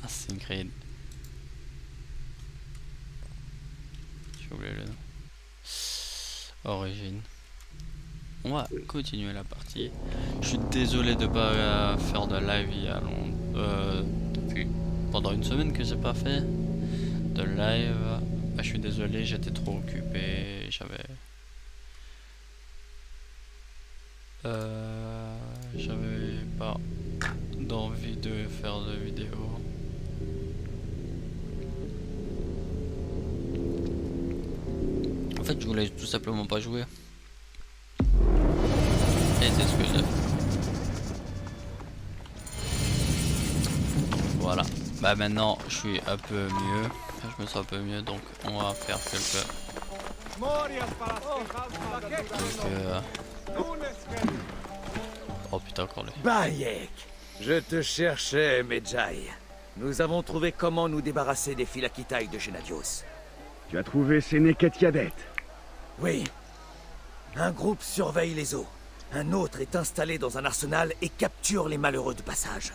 Assassin's Creed. J'ai oublié le nom. Origine. On va continuer la partie. Je suis désolé de pas faire de live il y a depuis pendant une semaine que j'ai pas fait de live. Bah, je suis désolé, j'étais trop occupé, j'avais pas d'envie de faire de vidéos. En fait, je voulais tout simplement pas jouer. Et c'est ce que j'ai fait. Voilà. Bah maintenant, je suis un peu mieux. Je me sens un peu mieux, donc on va faire quelques oh putain, encore lui. Bayek, je te cherchais, Medjay. Nous avons trouvé comment nous débarrasser des Phylakitai de Gennadios. Tu as trouvé Sénéket Yadet? Oui. Un groupe surveille les eaux. Un autre est installé dans un arsenal et capture les malheureux de passage.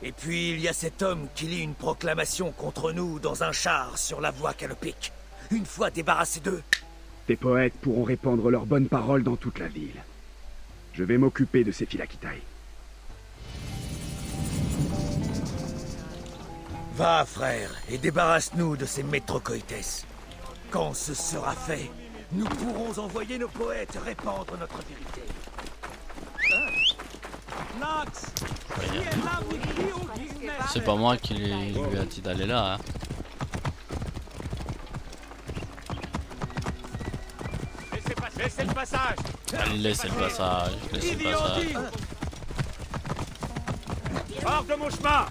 Et puis il y a cet homme qui lit une proclamation contre nous dans un char sur la voie Canopique. Une fois débarrassés d'eux... Tes poètes pourront répandre leurs bonnes paroles dans toute la ville. Je vais m'occuper de ces Phylakitai. Va, frère, et débarrasse-nous de ces métrocoïtes. Quand ce sera fait, nous pourrons envoyer nos poètes répandre notre vérité. C'est pas moi qui lui a dit d'aller là. Hein. Laissez le passage. Allez, laissez le passage. Laissez le passage. Hors de mon chemin.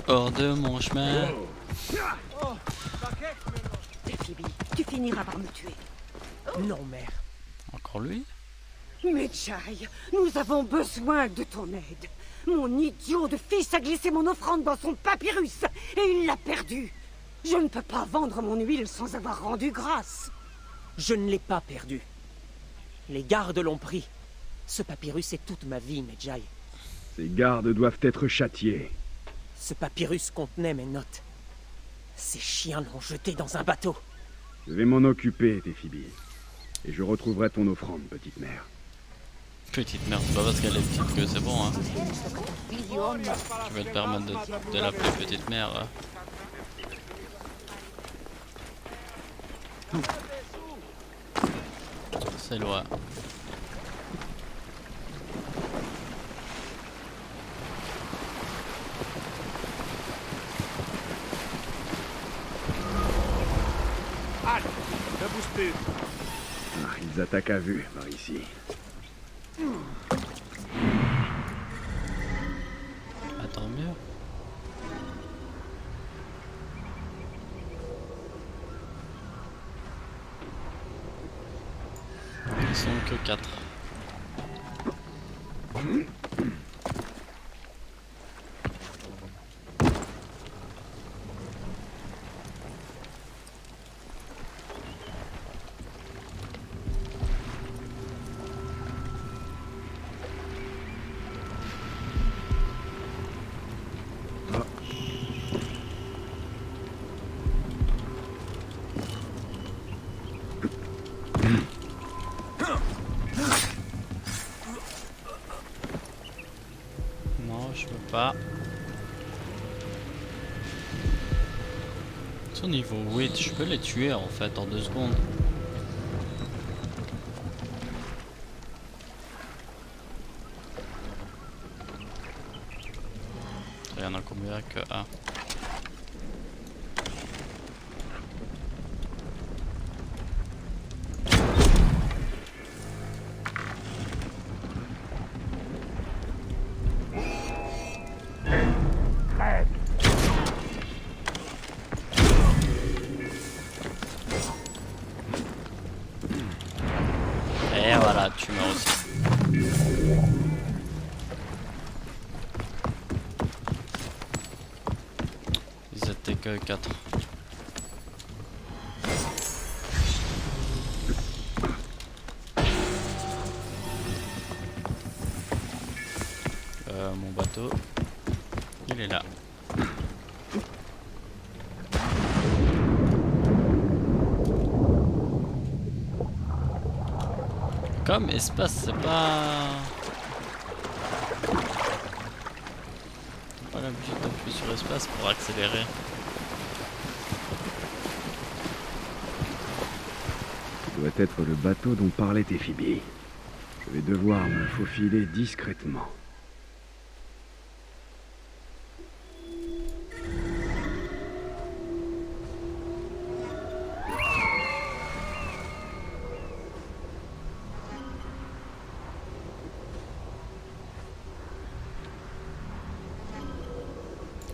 Hors de mon chemin. Phoebe, tu finiras par me tuer. Non, mère. Encore lui? Medjay, nous avons besoin de ton aide. Mon idiot de fils a glissé mon offrande dans son papyrus et il l'a perdu. Je ne peux pas vendre mon huile sans avoir rendu grâce. Je ne l'ai pas perdu. Les gardes l'ont pris. Ce papyrus est toute ma vie, Medjay. Ces gardes doivent être châtiés. Ce papyrus contenait mes notes. Ces chiens l'ont jeté dans un bateau. Je vais m'en occuper, Téphibi. Et je retrouverai ton offrande, petite mère. Petite mère, c'est pas parce qu'elle est petite que c'est bon, hein. Tu vas te permettre de l'appeler petite mère. C'est loin. Allez, ne bouge plus. Ah, ils attaquent à vue, par ici. Attends mieux. Ils sont que 4. Je peux pas. Ils sont niveau 8, je peux les tuer en fait en 2 secondes. Il y en a combien que 1. Et voilà, tu meurs aussi. Ils étaient que 4. Mon bateau, il est là. Comme espace, c'est pas... Pas l'habitude d'appuyer sur espace pour accélérer. Ça doit être le bateau dont parlait Phoebe. Je vais devoir me faufiler discrètement.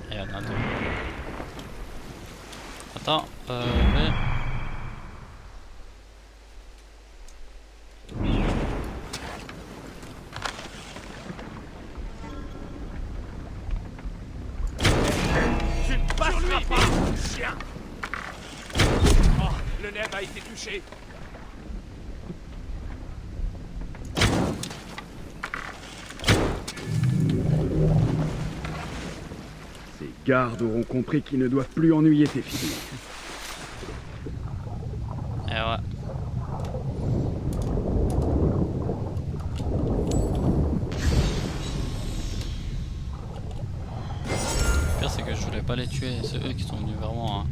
Il y en a deux. Attends, mais... Tu ne passeras pas, chien. Oh, le nerf a été touché. Ces gardes auront compris qu'ils ne doivent plus ennuyer Phoebe. Et ouais. Le pire c'est que je voulais pas les tuer, c'est eux qui sont venus vers moi. Hein.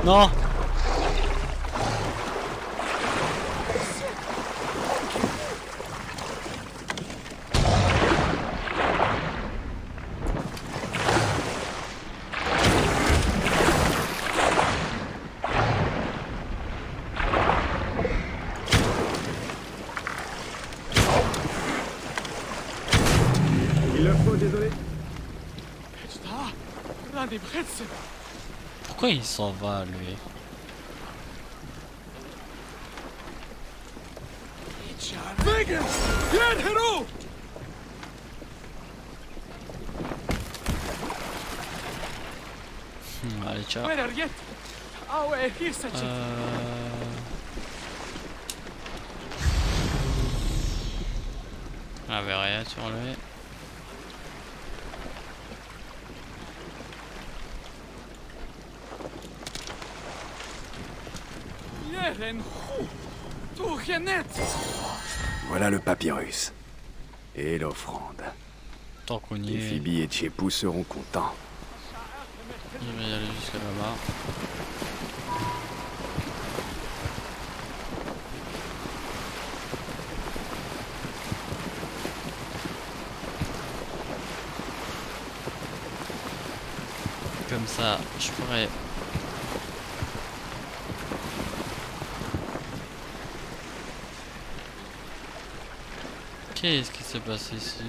Non! Il le faut, désolé. Pourquoi il s'en va lui? Allez, ciao. On avait rien sur lui. Voilà le papyrus. Et l'offrande. Tant qu'on y Et est, Phoebe et Chepu seront contents. je vais y aller jusque là-bas. Comme ça, je pourrais... Qu'est-ce qui s'est passé ici?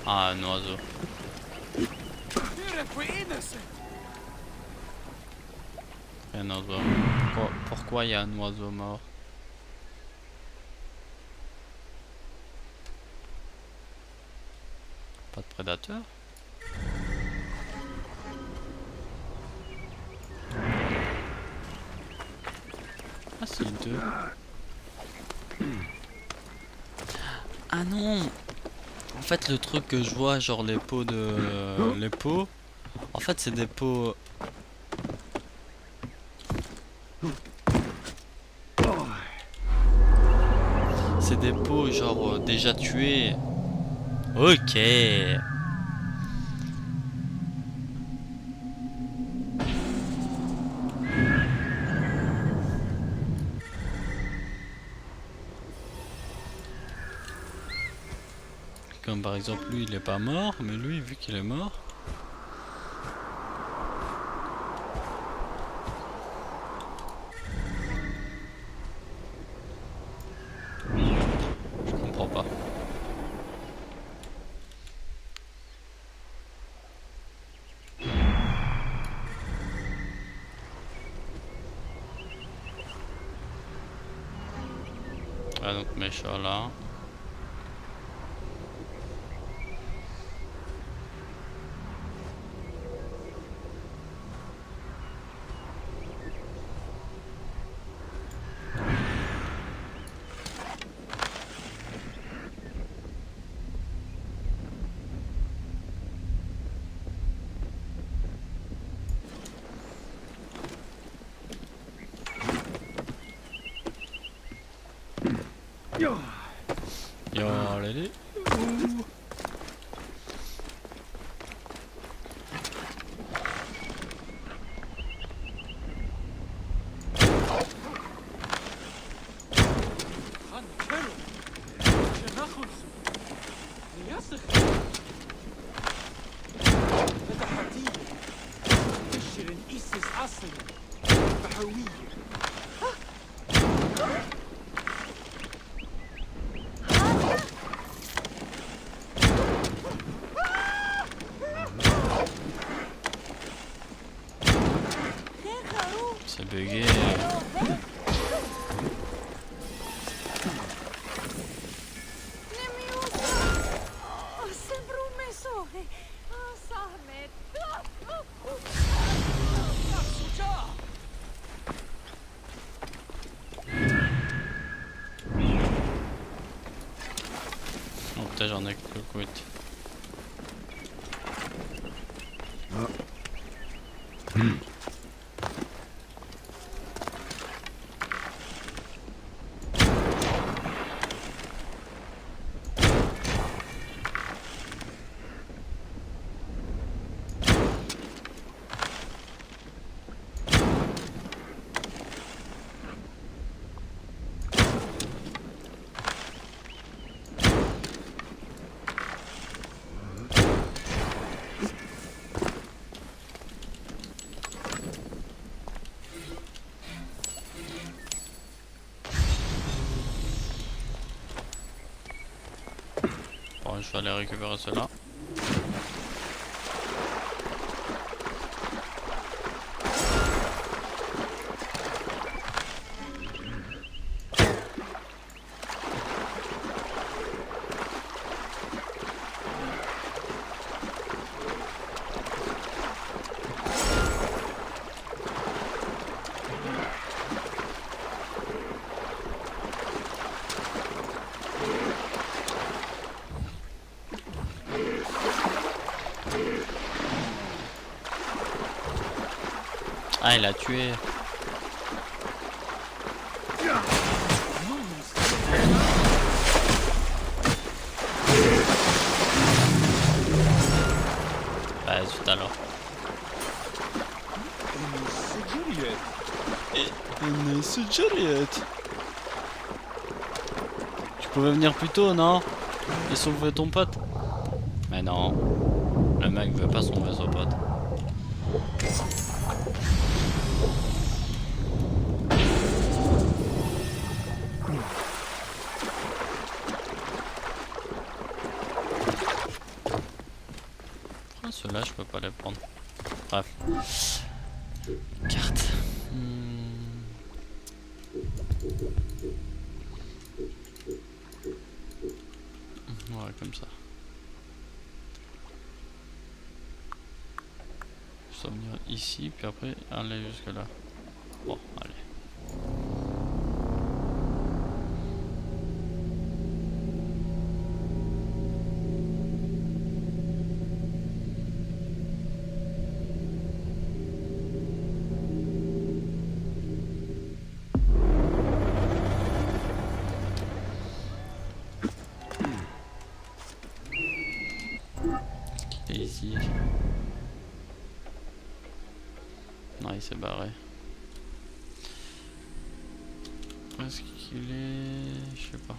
Ah, un oiseau. Un oiseau. Pourquoi il y a un oiseau mort? Pas de prédateur? Ah si, deux. Ah non! En fait le truc que je vois, genre les pots de... les pots, en fait c'est des pots... C'est des pots genre déjà tués. Ok. Comme par exemple lui il est pas mort, mais lui vu qu'il est mort. Je comprends pas. Ah donc méchant là. Yo, allez. C'est bugué. Oh putain, j'en ai que le coup. Bon, je vais aller récupérer cela. Ah, il a tué. Bah, zut alors. C'est Juliette. Tu pouvais venir plus tôt, non? Et sauver ton pote. Mais non. Le mec veut pas sauver son pote. Ceux-là, je peux pas les prendre. Bref. Carte. Ouais, comme ça. Je dois venir ici, puis après aller jusque là. Bon, allez. Ici. Non, il s'est barré. Où est-ce qu'il est? Je sais pas.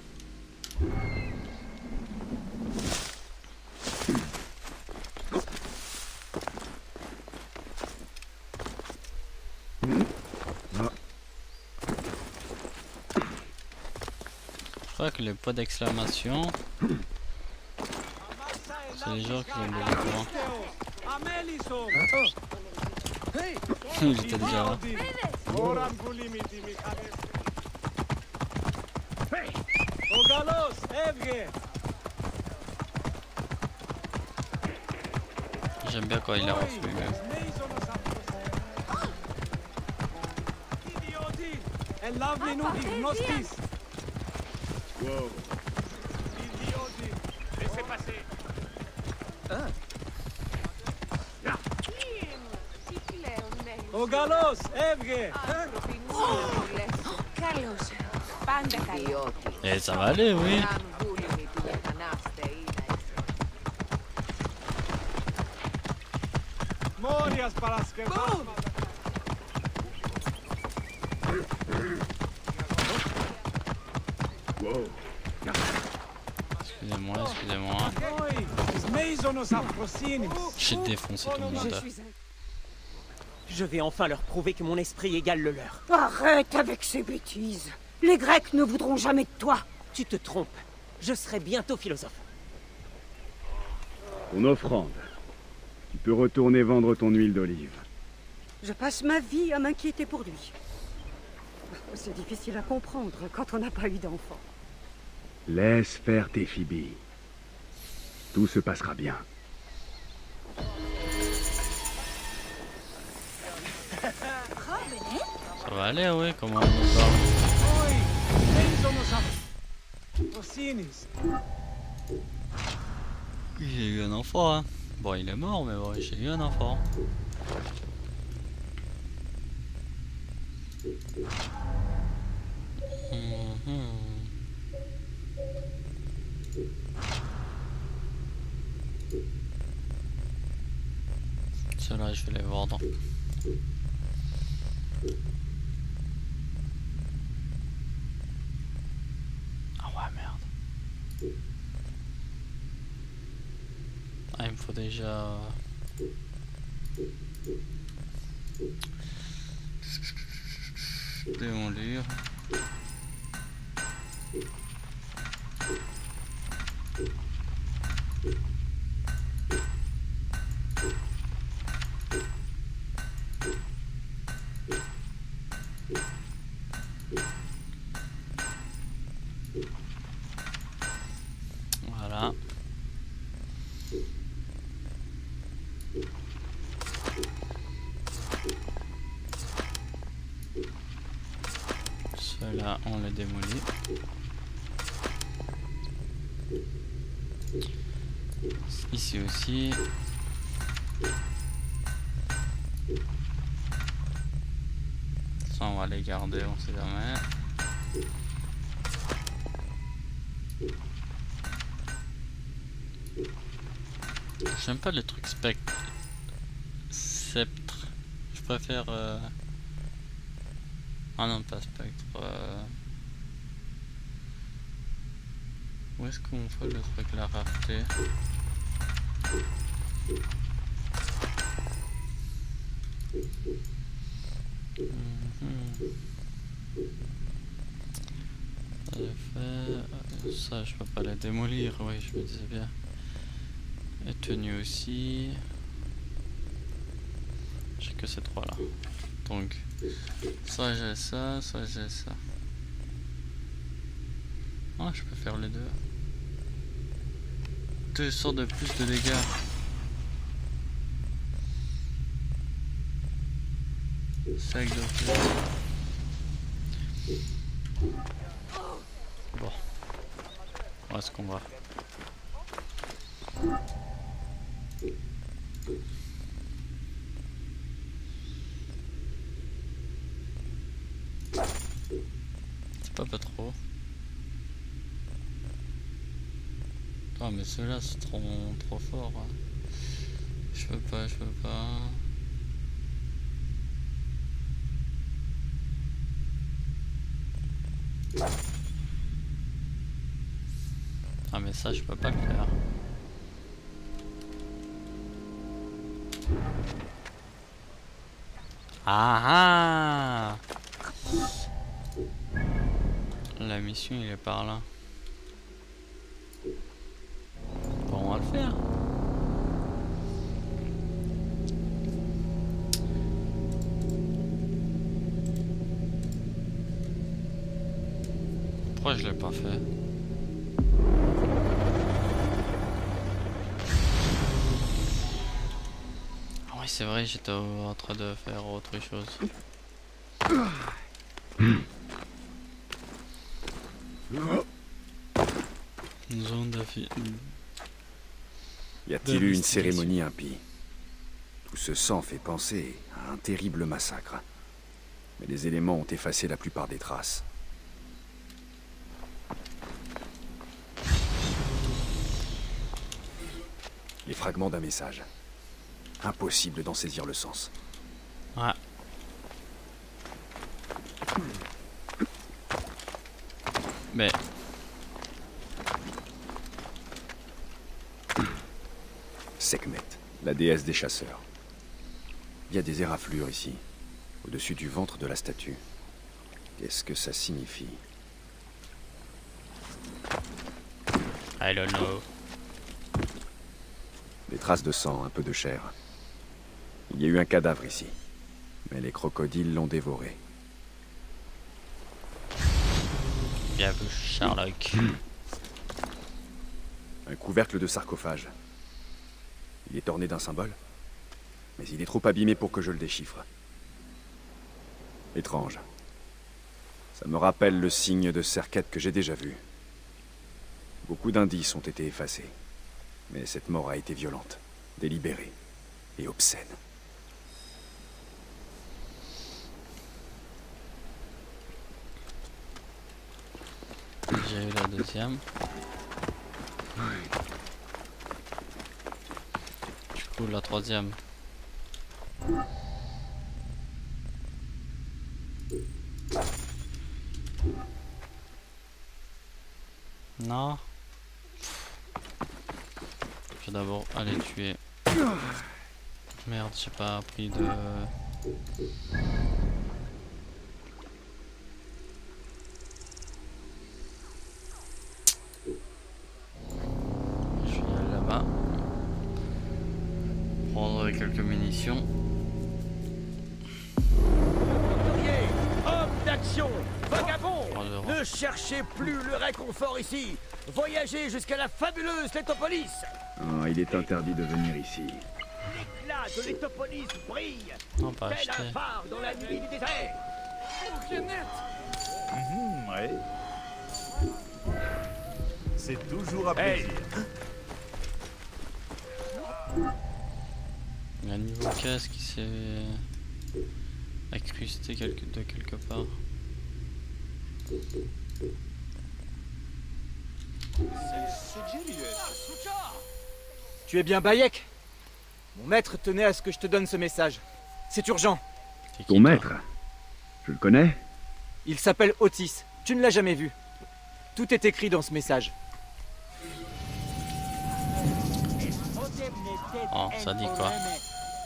Je crois que les points d'exclamation, c'est les gens qui ont besoin de moi. Il était déjà là. J'aime bien quand il est reçu. Laissez passer. Ο καλός, έβγε! Καλώς. Et ça va aller, oui. Wow. Excusez-moi, excusez-moi. J'ai défoncé tout le monde. Je vais enfin leur prouver que mon esprit égale le leur. Arrête avec ces bêtises. Les Grecs ne voudront jamais de toi. Tu te trompes. Je serai bientôt philosophe. Ton offrande. Tu peux retourner vendre ton huile d'olive. Je passe ma vie à m'inquiéter pour lui. C'est difficile à comprendre quand on n'a pas eu d'enfant. Laisse faire tes Phoebe. Tout se passera bien. Ça va aller, oui, comment on nous parle. J'ai eu un enfant, hein. Bon, il est mort, mais bon, j'ai eu un enfant. Ceux-là, je vais les vendre. Ah ouais, merde. Ah, il me faut déjà... démolir. Voilà. Ceux-là, on les démolit. Ici aussi. Ça, on va les garder, on sait jamais. J'aime pas les trucs sceptre. Je préfère... Ah non, pas spectre. Où est-ce qu'on fait le truc la rareté? Ça, je peux pas les démolir, oui, je me disais bien. Et tenue aussi. J'ai que ces trois là. Donc, soit j'ai ça, soit j'ai ça. Ah, je peux faire les deux. 200 de plus de dégâts. Sac de plus. Bon. Où est-ce qu'on va? C'est pas trop. Ah mais ceux-là c'est trop fort. Hein. Je veux pas. Ah mais ça je peux pas le faire. Ah ah! La mission il est par là. Bon, on va le faire. Pourquoi je l'ai pas fait? Ah oui c'est vrai, j'étais en train de faire autre chose. Zone d'affi... Y a-t-il eu une cérémonie impie? Tout ce sang fait penser à un terrible massacre. Mais les éléments ont effacé la plupart des traces. Les fragments d'un message. Impossible d'en saisir le sens. Ouais. Mais... Sekhmet, la déesse des chasseurs. Il y a des éraflures ici, au-dessus du ventre de la statue. Qu'est-ce que ça signifie? I don't know. Des traces de sang, un peu de chair. Il y a eu un cadavre ici, mais les crocodiles l'ont dévoré. Bien vu, Sherlock. Un couvercle de sarcophage. Il est orné d'un symbole, mais il est trop abîmé pour que je le déchiffre. Étrange. Ça me rappelle le signe de Serket que j'ai déjà vu. Beaucoup d'indices ont été effacés, mais cette mort a été violente, délibérée et obscène. J'ai eu la deuxième. Du coup, la troisième. Non. Je vais d'abord aller tuer. Merde, j'ai pas pris de... Je vais aller là-bas. Prendre quelques munitions. Homme d'action, vagabond, Alors. ne cherchez plus le réconfort ici. Voyagez jusqu'à la fabuleuse Létopolis. Ah, il est interdit de venir ici. L'éclat de Létopolis brille, Non, pas tel acheter. un phare dans la nuit du désert. Ouais. C'est toujours un plaisir. Il y a un niveau caisse qui s'est incrusté de quelque part. Tu es bien Bayek? Mon maître tenait à ce que je te donne ce message. C'est urgent. C'est qui, Ton toi? maître? Je le connais? Il s'appelle Otis. Tu ne l'as jamais vu. Tout est écrit dans ce message. Oh, ça dit quoi?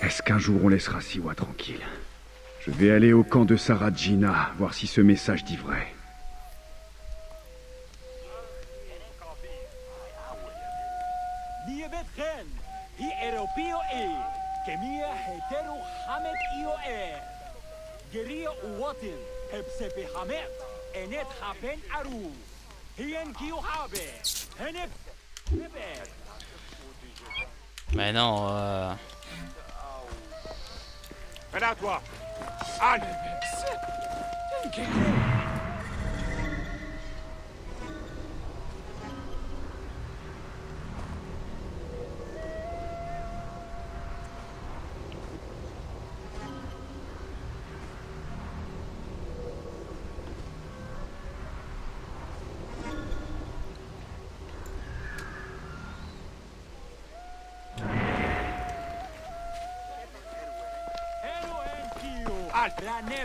Est-ce qu'un jour on laissera Siwa tranquille? Je vais aller au camp de Sarajina, voir si ce message dit vrai. Mais non, Fais à toi. Anne.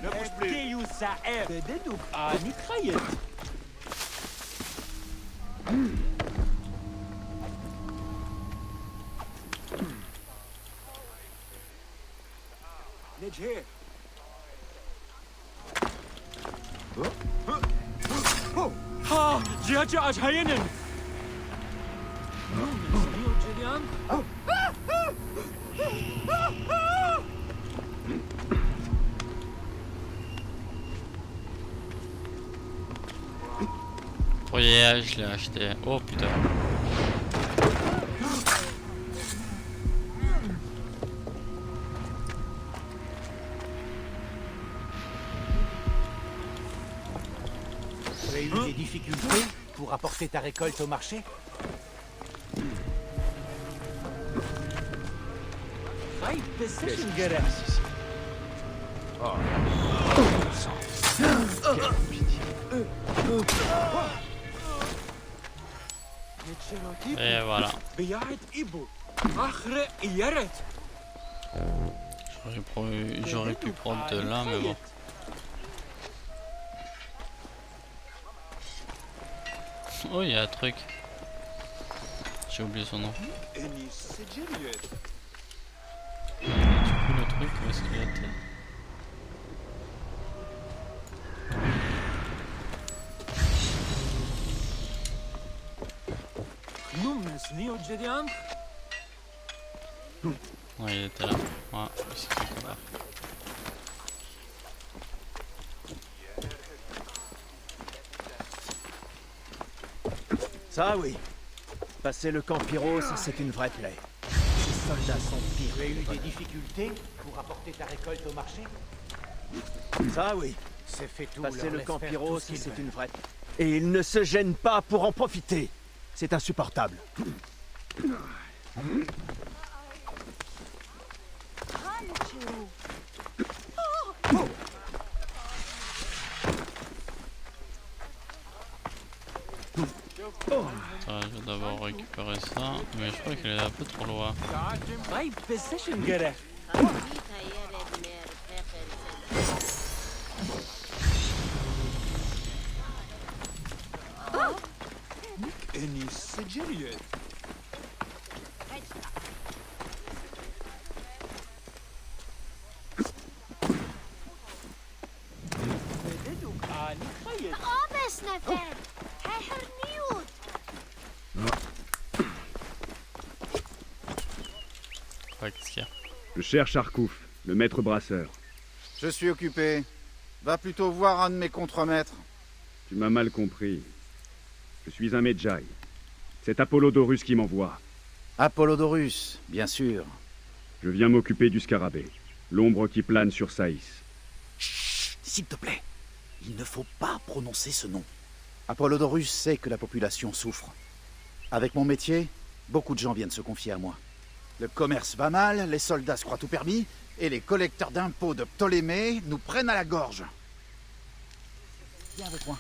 Ne bouge plus. yeah, je l'ai acheté. Oh putain. Tu as eu des difficultés pour apporter ta récolte au marché? Et voilà. J'aurais pu prendre de là, mais bon. Oh, il y a un truc. J'ai oublié son nom. Du coup, le truc, où est-ce qu'il était? Ouais, il était là. Ouais, c'est quelque part. Ça oui. Passer le camp Pyros, c'est une vraie plaie. Les soldats sont pires. Tu as eu des difficultés pour apporter ta récolte au marché? Ça oui. C'est fait tout. Passer leur le laisse camp faire Pyros, tout ce qu'ils c'est veulent. une vraie plaie. Et ils ne se gênent pas pour en profiter. C'est insupportable. Attends, je vais d'abord récupérer ça, mais je crois qu'il est un peu trop loin. Ouais, qu'est-ce qu'il y a? Je cherche Arkouf, le maître brasseur. Je suis occupé. Va plutôt voir un de mes contremaîtres. Tu m'as mal compris. Je suis un Medjay. C'est Apollodorus qui m'envoie. Apollodorus, bien sûr. Je viens m'occuper du scarabée, l'ombre qui plane sur Saïs. Chut, s'il te plaît. Il ne faut pas prononcer ce nom. Apollodorus sait que la population souffre. Avec mon métier, beaucoup de gens viennent se confier à moi. Le commerce va mal, les soldats se croient tout permis, et les collecteurs d'impôts de Ptolémée nous prennent à la gorge. Viens avec moi.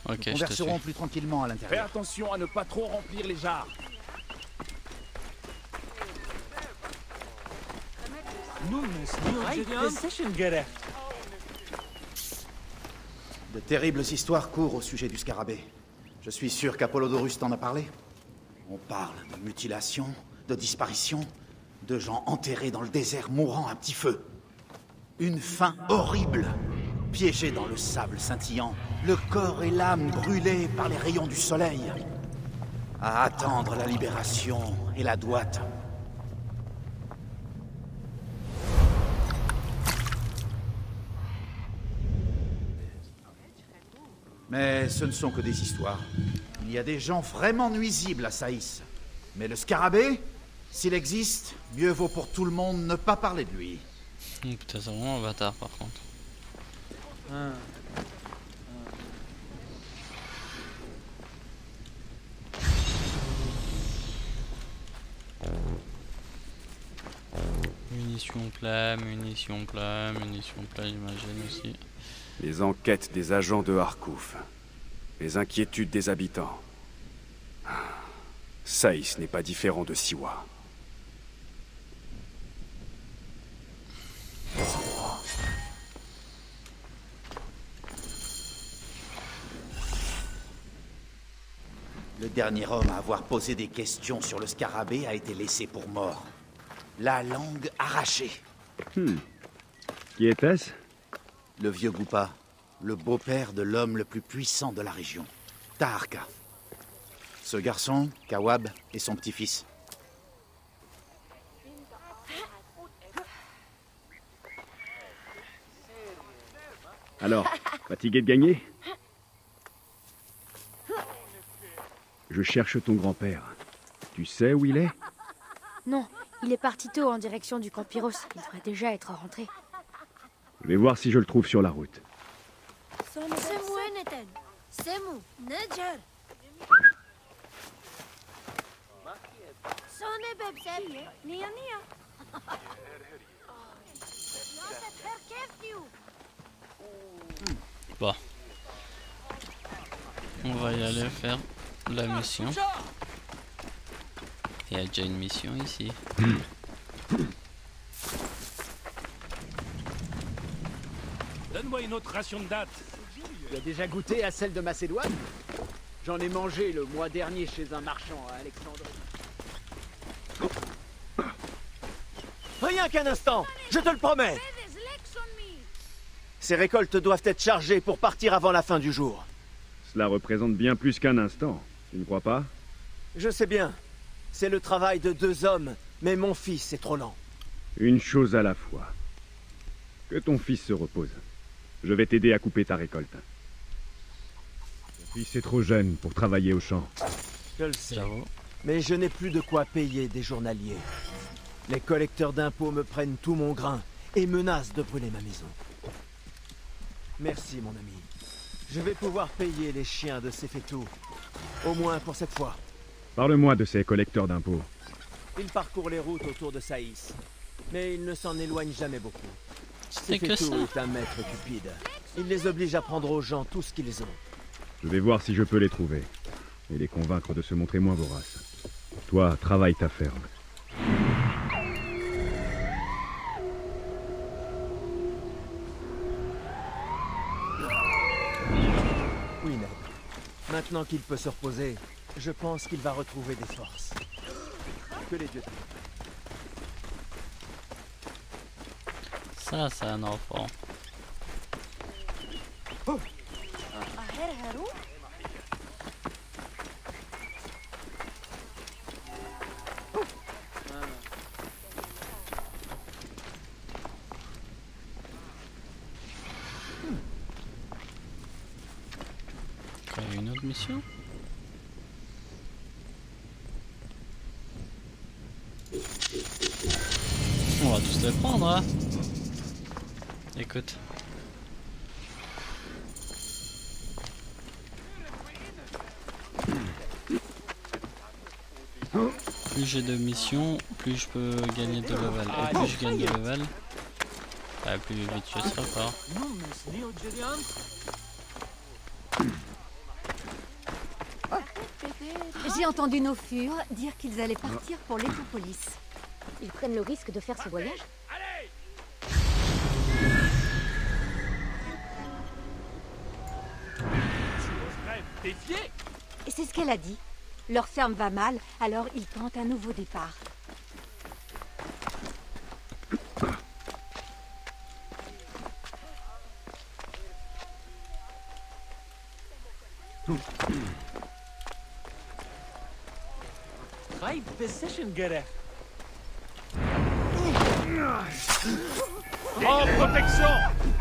Ok, Nous je te suis. converserons plus tranquillement à Fais l'intérieur. attention à ne pas trop remplir les jarres. De terribles histoires courent au sujet du scarabée. Je suis sûr qu'Apollodorus t'en a parlé. On parle de mutilations, de disparitions, de gens enterrés dans le désert mourant à petit feu. Une fin horrible, piégés dans le sable scintillant, le corps et l'âme brûlés par les rayons du soleil. À attendre la libération et la droite. Mais ce ne sont que des histoires. Il y a des gens vraiment nuisibles à Saïs. Mais le scarabée, s'il existe, mieux vaut pour tout le monde ne pas parler de lui. Putain, c'est vraiment un bâtard par contre. Munitions plein, j'imagine aussi. Les enquêtes des agents de Arkouf. Les inquiétudes des habitants. Saïs n'est pas différent de Siwa. Le dernier homme à avoir posé des questions sur le scarabée a été laissé pour mort. La langue arrachée. Qui était-ce? Le vieux Goupa, le beau-père de l'homme le plus puissant de la région, Taharka. Ce garçon, Kawab, est son petit-fils. Alors, fatigué de gagner? Je cherche ton grand-père. Tu sais où il est? Non, il est parti tôt en direction du camp Pyros. Il devrait déjà être rentré. Je vais voir si je le trouve sur la route. Bon. On va y aller faire la mission. Il y a déjà une mission ici. Donne-moi une autre ration de date. Tu as déjà goûté à celle de Macédoine? J'en ai mangé le mois dernier chez un marchand à Alexandrie. Rien qu'un instant, je te le promets. Ces récoltes doivent être chargées pour partir avant la fin du jour. Cela représente bien plus qu'un instant, tu ne crois pas? Je sais bien. C'est le travail de 2 hommes, mais mon fils est trop lent. Une chose à la fois. Que ton fils se repose. Je vais t'aider à couper ta récolte. Ton fils est trop jeune pour travailler au champ. Je le sais. Mais je n'ai plus de quoi payer des journaliers. Les collecteurs d'impôts me prennent tout mon grain et menacent de brûler ma maison. Merci, mon ami. Je vais pouvoir payer les chiens de Sefetou. Au moins pour cette fois. Parle-moi de ces collecteurs d'impôts. Ils parcourent les routes autour de Saïs. Mais ils ne s'en éloignent jamais beaucoup. C'est que ça. Sefetou est un maître cupide. Il les oblige à prendre aux gens tout ce qu'ils ont. Je vais voir si je peux les trouver. Et les convaincre de se montrer moins voraces. Toi, travaille ta ferme. Oui, Ned. Maintenant qu'il peut se reposer, je pense qu'il va retrouver des forces. Que les dieux. Ça, c'est un enfant. Il y a une autre mission? On va tous les prendre, hein. Écoute. Plus j'ai de missions, plus je peux gagner de level. Et plus je gagne de level, plus vite je serai fort. J'ai entendu nos fures dire qu'ils allaient partir pour l'Étopolis. Ils prennent le risque de faire ce voyage? Et c'est ce qu'elle a dit. Leur ferme va mal, alors ils tentent un nouveau départ. En protection!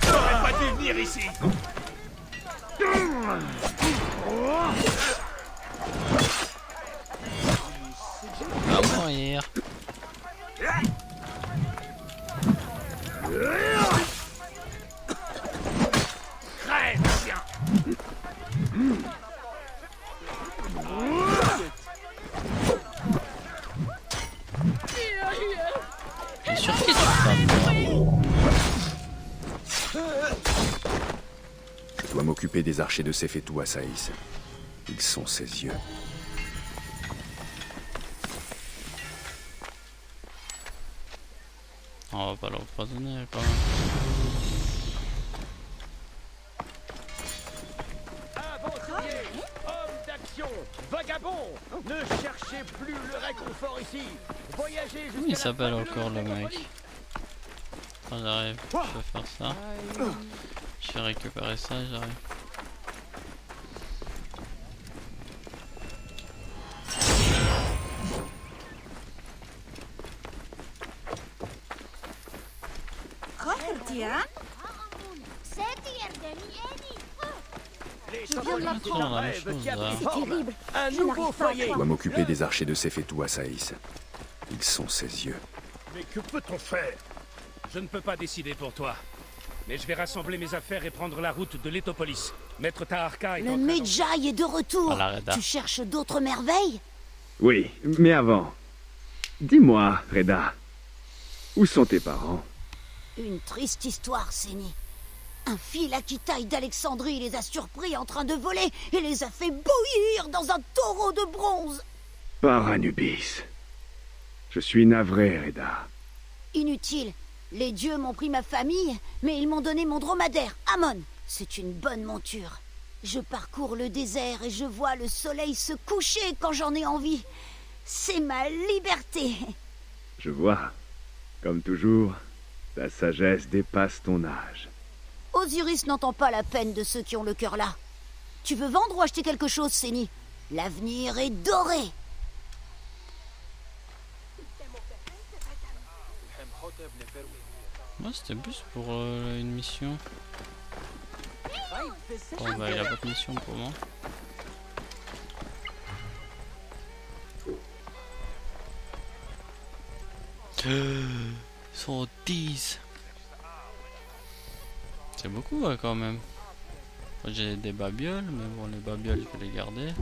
J'aurais pas dû venir ici! Va mourir. Crève, chien! T'es sûr qu'il est pas Je dois m'occuper des archers de Sefetou à Saïs. Ils sont ses yeux. On va pas l'empoisonner quand même. Aventuriers, hommes d'action, vagabonds, ne cherchez plus le réconfort ici. Voyagez jusqu'à Comment il s'appelle encore le mec? Quand j'arrive, je vais faire ça. Je vais récupérer ça, j'arrive. Je viens de l'apprendre. C'est terrible. Un Je nouveau n'arrive pas à foyer. Je dois m'occuper des archers de Sefetou à Saïs. Ils sont ses yeux. Mais que peut-on faire? Je ne peux pas décider pour toi. Mais je vais rassembler mes affaires et prendre la route de l'Étopolis. Maître Taharka est Le en train Medjay est de retour. Voilà, Reda. Tu cherches d'autres merveilles? Oui, mais avant... Dis-moi, Reda, où sont tes parents? Une triste histoire, Séni. Un Philakitaï d'Alexandrie les a surpris en train de voler et les a fait bouillir dans un taureau de bronze. Par Anubis. Je suis navré, Reda. Inutile. Les dieux m'ont pris ma famille, mais ils m'ont donné mon dromadaire, Amon. C'est une bonne monture. Je parcours le désert et je vois le soleil se coucher quand j'en ai envie. C'est ma liberté. Je vois. Comme toujours, ta sagesse dépasse ton âge. Osiris n'entend pas la peine de ceux qui ont le cœur là. Tu veux vendre ou acheter quelque chose, Séni? L'avenir est doré. Moi c'était plus pour une mission. Bon bah il a pas de mission pour moi. Sur 10. C'est beaucoup ouais, quand même. J'ai des babioles, mais bon les babioles je vais les garder.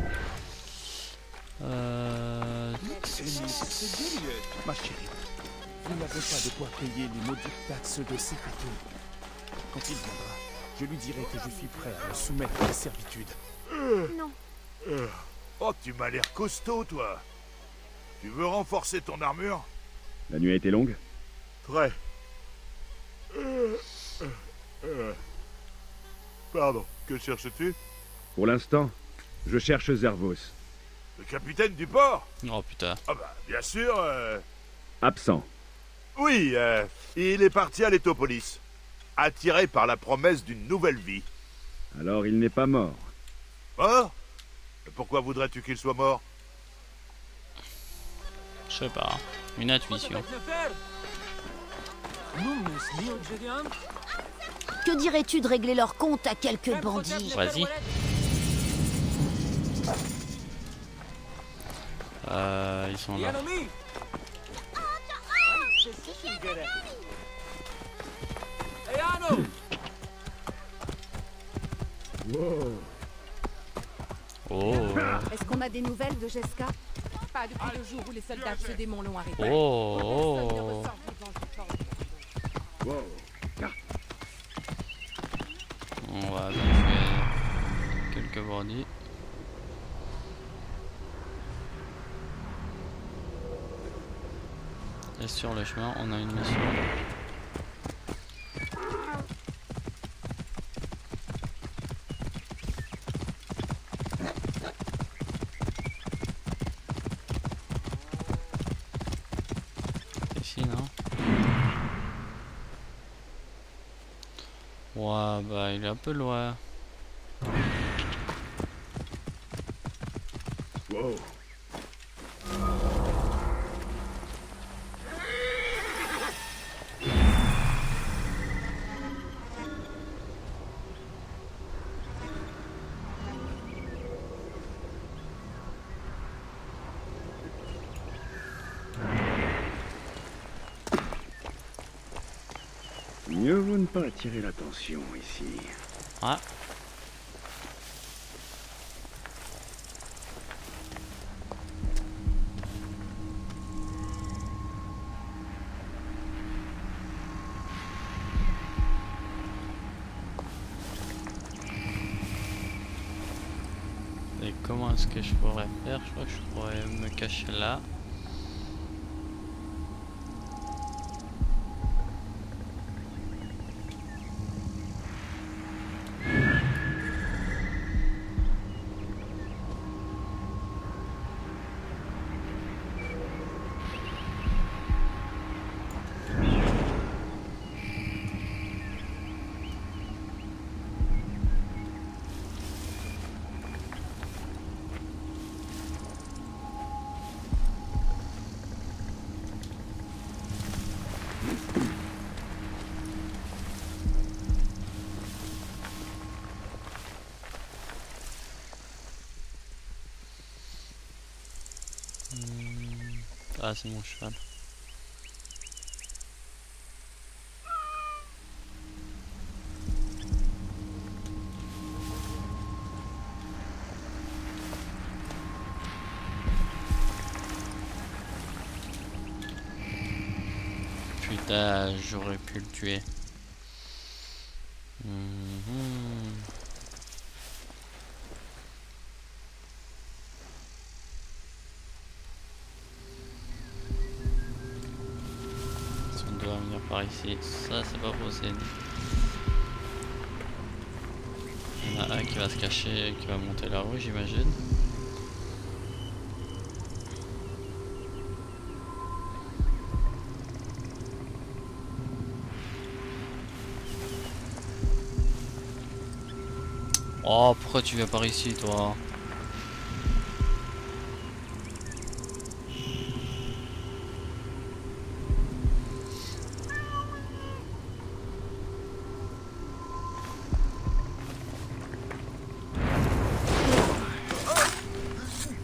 Ma chérie, vous n'avez pas de quoi payer les maudites taxes de Sikato. Quand il viendra, je lui dirai que je suis prêt à me soumettre à la servitude. Non. Oh, tu m'as l'air costaud, toi. Tu veux renforcer ton armure? La nuit a été longue? Très. Pardon, que cherches-tu? Pour l'instant, je cherche Zervos. Le capitaine du port? Oh putain. Ah bah, bien sûr. Absent. Oui, il est parti à l'Étopolis, attiré par la promesse d'une nouvelle vie. Alors il n'est pas mort. Mort? Pourquoi voudrais-tu qu'il soit mort? Je sais pas. Une intuition. Que dirais-tu de régler leur compte à quelques bandits? Vas-y. Ils sont là. Wow. Oh. Est-ce qu'on a des nouvelles de Jeska? Pas depuis le jour où les soldats de ce démon l'ont arrêté. Oh. Wow. On va tuer quelques bandits. Et sur le chemin, on a une mission. Ici, non? Ouais, bah il est un peu loin. Wow. Mieux vaut ne pas attirer l'attention ici. Ouais. Et comment est-ce que je pourrais faire? Je crois que je pourrais me cacher là. Ah, c'est mon cheval. Putain, j'aurais pu le tuer. Par ici, ça c'est pas possible. Il y en a un qui va se cacher et qui va monter la rue, j'imagine. Oh, pourquoi tu viens par ici, toi?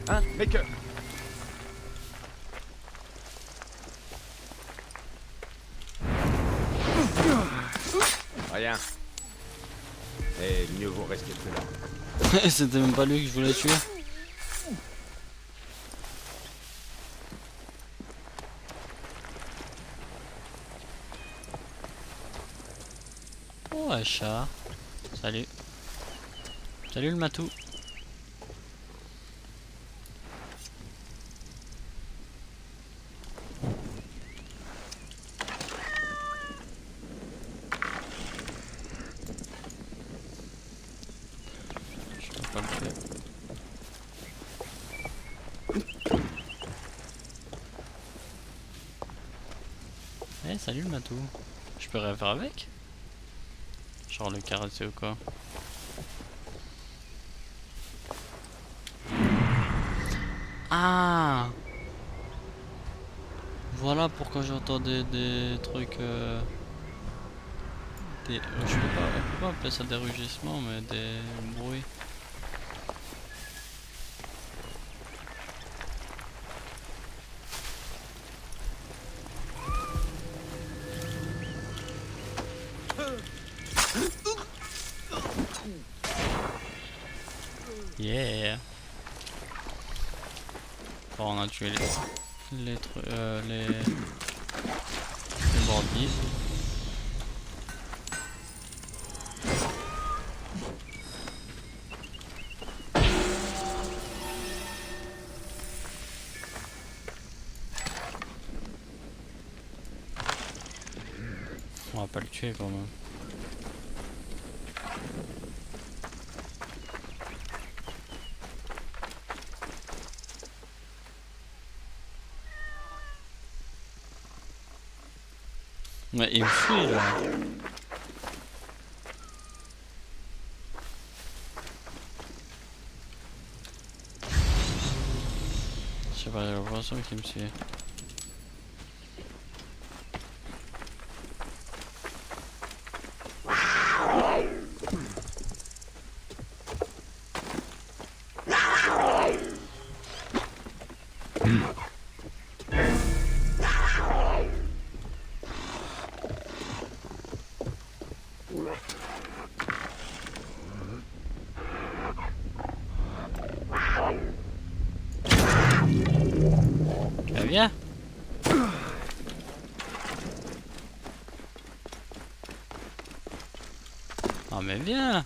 Hein, mec. Rien. Et mieux vaut rester plus là. C'était même pas lui que je voulais tuer. Oh, un chat. Salut. Salut le matou. Eh, salut le matou. Je peux rien faire avec? Genre le caresser ou quoi? Ah! Voilà pourquoi j'entendais des trucs... on peut pas appeler ça des rugissements, mais des bruits. Yeah. Bon, on a tué les bandits. On va pas le tuer quand même. Mais il me fuit là. Je sais pas, j'ai l'impression qu'il me suit. Viens. Oh mais viens.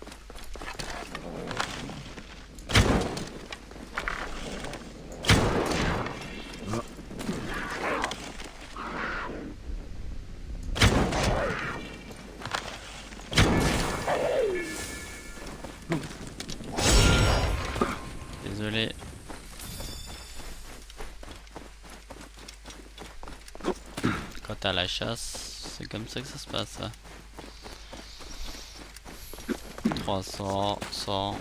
Désolé. Quand t'as la chasse, c'est comme ça que ça se passe. 300, 100.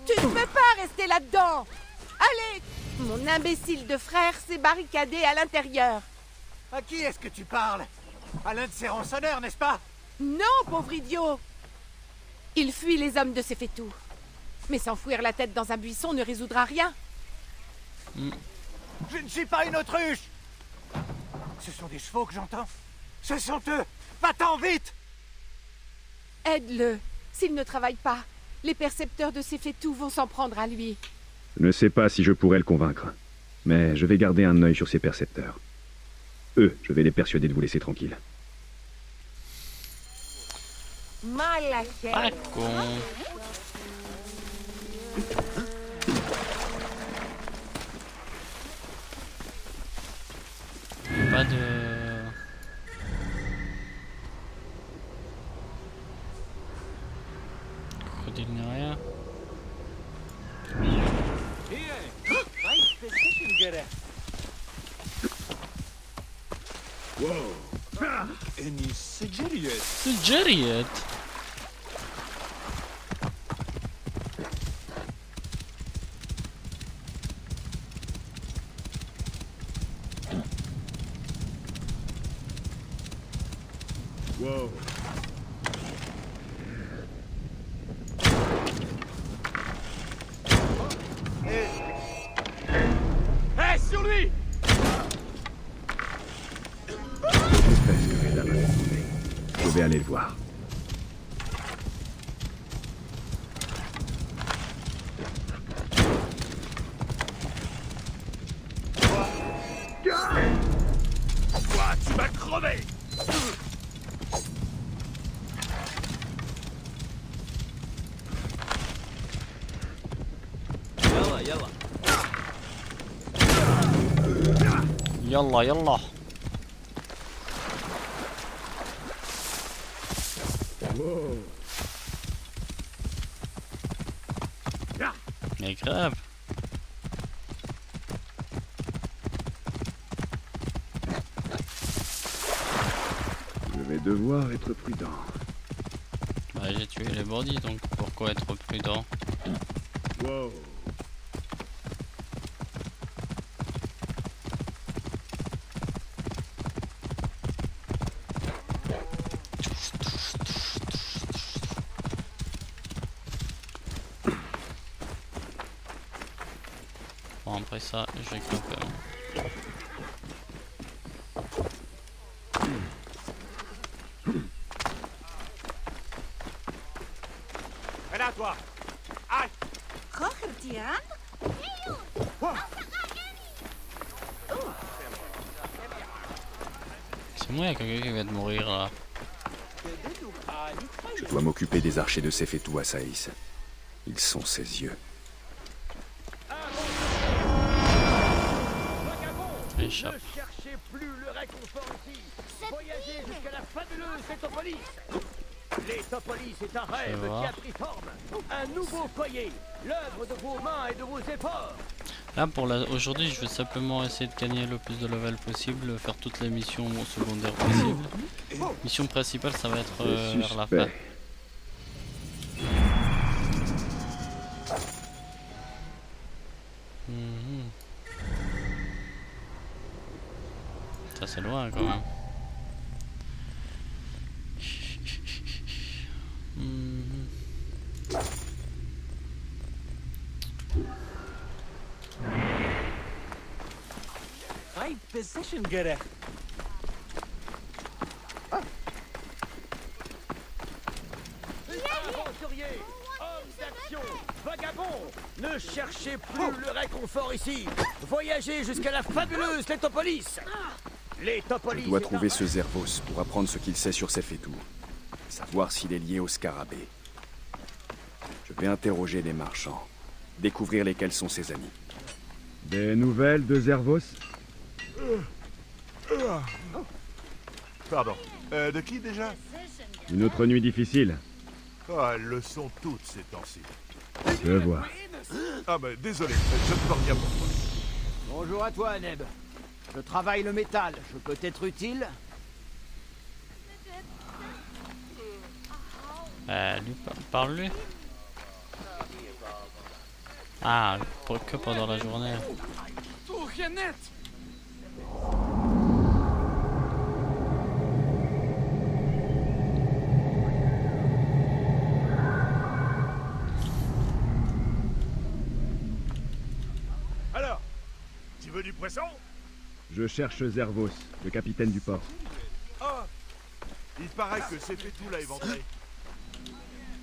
Tu ne peux pas rester là-dedans. Allez, mon imbécile de frère s'est barricadé à l'intérieur. À qui est-ce que tu parles? À l'un de ces rançonneurs, n'est-ce pas? Non, pauvre idiot. Il fuit les hommes de Sefetou. Mais s'enfouir la tête dans un buisson ne résoudra rien. Je ne suis pas une autruche. Ce sont des chevaux que j'entends. Ce sont eux. Va-t'en vite. Aide-le. S'il ne travaille pas, les percepteurs de Sefetou vont s'en prendre à lui. Je ne sais pas si je pourrais le convaincre. Mais je vais garder un œil sur ces percepteurs. Eux, je vais les persuader de vous laisser tranquille. Pas con. Pas de... crocodile ni rien. C'est Jerriet. Wow. Hé, sur lui! Je fais ce que Reda m'a demandé. Je vais aller le voir. Quoi, tu vas crever! Yallah, yallah. Wow. Mais grave. Je vais devoir être prudent. Bah, j'ai tué les bandits, donc pourquoi être prudent? Wow. Bon, après ça, je vais camper. Viens là, toi! Aïe! C'est moi, il y a quelqu'un qui vient de mourir là. Je dois m'occuper des archers de Sefetou à Saïs. Ils sont ses yeux. Échappe. Ne cherchez plus le réconfort ici. Voyagez jusqu'à la fabuleuse Létopolis. Létopolis est un rêve qui a pris forme. Un nouveau foyer. L'œuvre de vos mains et de vos efforts. Là pour aujourd'hui, je vais simplement essayer de gagner le plus de level possible, faire toutes les missions secondaires possibles. Mission principale, ça va être vers la fin. Ça c'est loin quand même. Position gerecht. Aventuriers, hommes d'action, vagabonds, ne cherchez plus le réconfort ici. Voyagez jusqu'à la fabuleuse Létopolis. Je dois trouver ce Zervos pour apprendre ce qu'il sait sur Sefetou. Savoir s'il est lié au scarabée. Je vais interroger les marchands. Découvrir lesquels sont ses amis. Des nouvelles de Zervos? Pardon. De qui déjà? Une autre nuit difficile. Ah, elles le sont toutes ces temps-ci. Je vois. Ah bah désolé, je ne peux rien pour toi. Bonjour à toi, Neb. Je travaille le métal. Je peux être utile? Lui, parle-lui. Ah, que pendant la journée. Alors, tu veux du poisson? Je cherche Zervos, le capitaine du port. Ah, il paraît que Sefetou l'a éventré.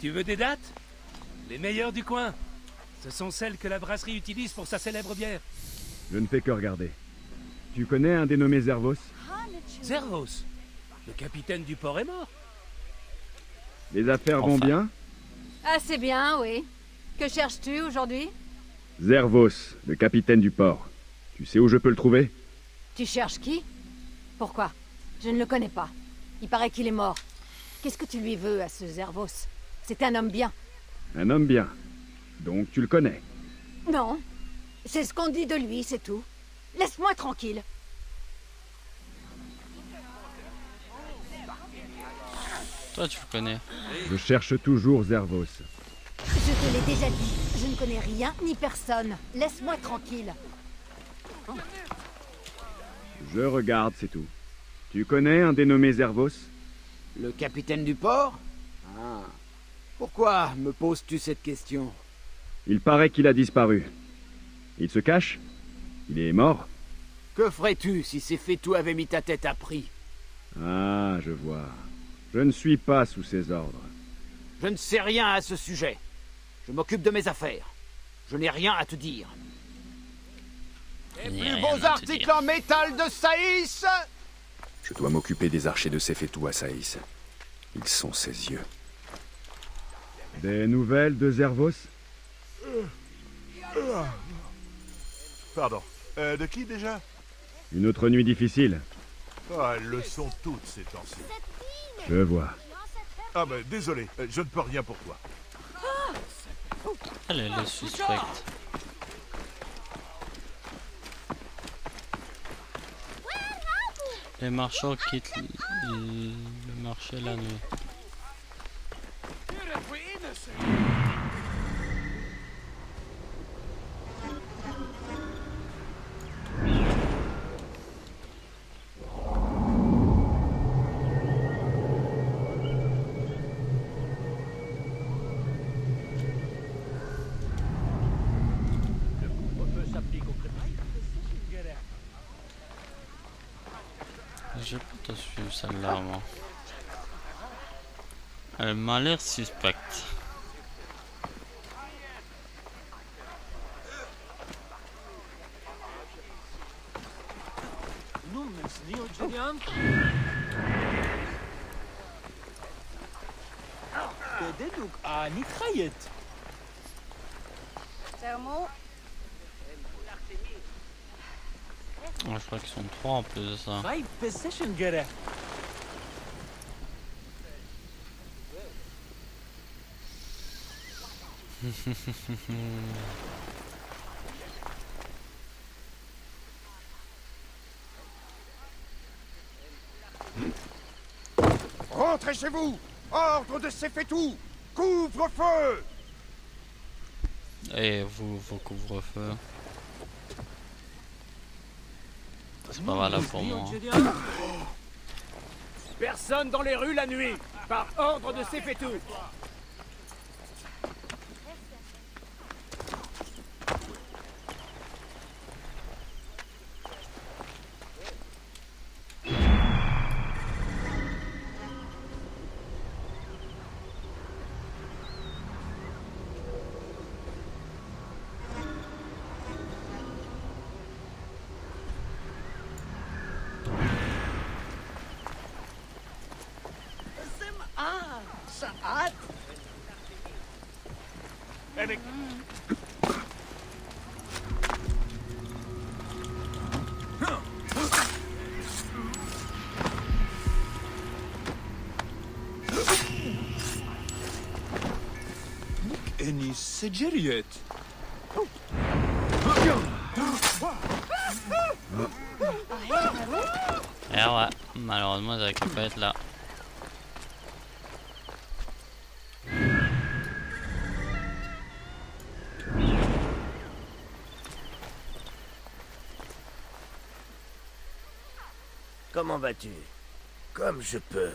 Tu veux des dates? Les meilleures du coin. Ce sont celles que la brasserie utilise pour sa célèbre bière. Je ne fais que regarder. Tu connais un dénommé Zervos? Zervos, le capitaine du port est mort. Les affaires vont bien? Assez bien, oui. Que cherches-tu aujourd'hui? Zervos, le capitaine du port. Tu sais où je peux le trouver? Tu cherches qui? Pourquoi? Je ne le connais pas. Il paraît qu'il est mort. Qu'est-ce que tu lui veux à ce Zervos? C'est un homme bien. Un homme bien. Donc tu le connais? Non. C'est ce qu'on dit de lui, c'est tout. Laisse-moi tranquille. Toi, tu le connais. Je cherche toujours Zervos. Je te l'ai déjà dit. Je ne connais rien ni personne. Laisse-moi tranquille. Je regarde, c'est tout. Tu connais un dénommé Zervos? Le capitaine du port? Ah. Pourquoi me poses-tu cette question? Il paraît qu'il a disparu. Il se cache? Il est mort? Que ferais-tu si ces fétous avaient mis ta tête à prix? Ah, je vois. Je ne suis pas sous ses ordres. Je ne sais rien à ce sujet. Je m'occupe de mes affaires. Je n'ai rien à te dire. Les plus beaux articles en métal de Saïs! Je dois m'occuper des archers de Sefetou à Saïs. Ils sont ses yeux. Des nouvelles de Zervos? Pardon. De qui déjà? Une autre nuit difficile. Ah, elles le sont toutes ces temps-ci. Je vois. Ah ben désolé, je ne peux rien pour toi. Elle est suspecte. Les marchands quittent le marché la nuit. Je peux te suivre celle-là, moi. Elle m'a l'air suspecte. Oh, je crois qu'ils sont trois en plus de ça. Rentrez chez vous! Ordre de Sefetou! Couvre-feu! Et vous, vos couvre-feu. C'est pas valable pour moi. Personne dans les rues la nuit! Par ordre de Sefetou! Enis Sejeriet. Et ouais, malheureusement, ça peut pas être là. Comment vas-tu? Comme je peux.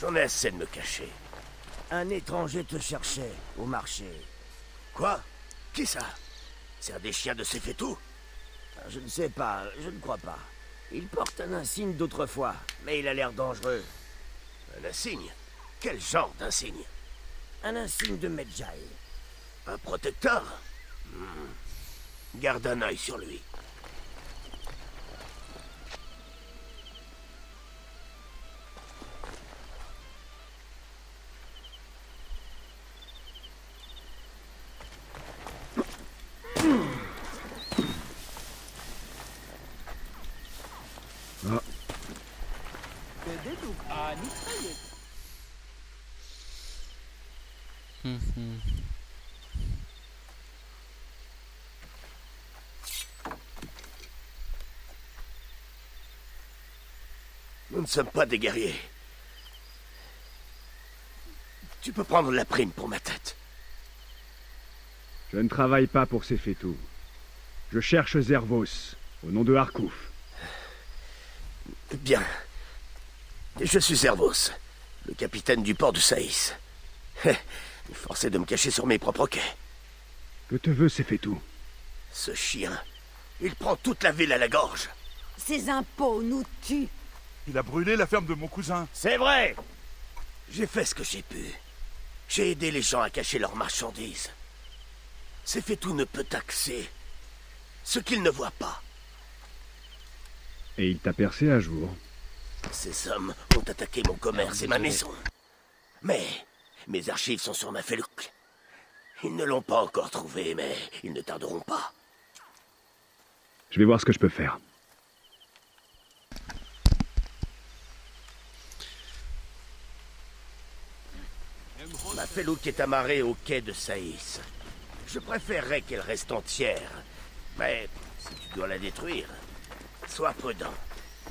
J'en ai assez de me cacher. Un étranger te cherchait au marché. Quoi? Qui ça? C'est un des chiens de Sefetou? Je ne sais pas, je ne crois pas. Il porte un insigne d'autrefois, mais il a l'air dangereux. Un insigne? Quel genre d'insigne? Un insigne de Medjay. Un protecteur? Garde un œil sur lui. Nous ne sommes pas des guerriers. Tu peux prendre la prime pour ma tête. Je ne travaille pas pour ces fétous. Je cherche Zervos, au nom de Harkouf. Bien. Je suis Zervos, le capitaine du port de Saïs. Forcé de me cacher sur mes propres quais. Que te veut ces fétous? Ce chien, il prend toute la ville à la gorge. Ces impôts nous tuent. Il a brûlé la ferme de mon cousin. C'est vrai. J'ai fait ce que j'ai pu. J'ai aidé les gens à cacher leurs marchandises. Ces fétous ne peut taxer ce qu'ils ne voient pas. Et il t'a percé à jour. Ces hommes ont attaqué mon commerce et ma maison. Mais mes archives sont sur ma felouque. Ils ne l'ont pas encore trouvé, mais ils ne tarderont pas. Je vais voir ce que je peux faire. Ma felouque est amarrée au quai de Saïs. Je préférerais qu'elle reste entière. Mais si tu dois la détruire, sois prudent.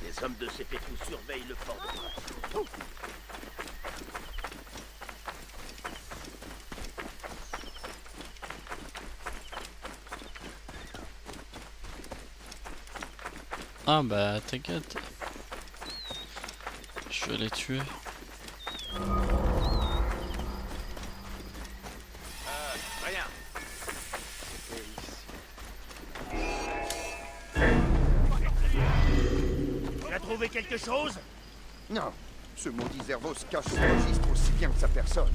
Les hommes de ces fétous surveillent le port de Brest. Ah bah t'inquiète. Je vais les tuer. Rien. Tu as trouvé quelque chose? Non. Ce maudit Zervos cache son registre aussi bien que sa personne.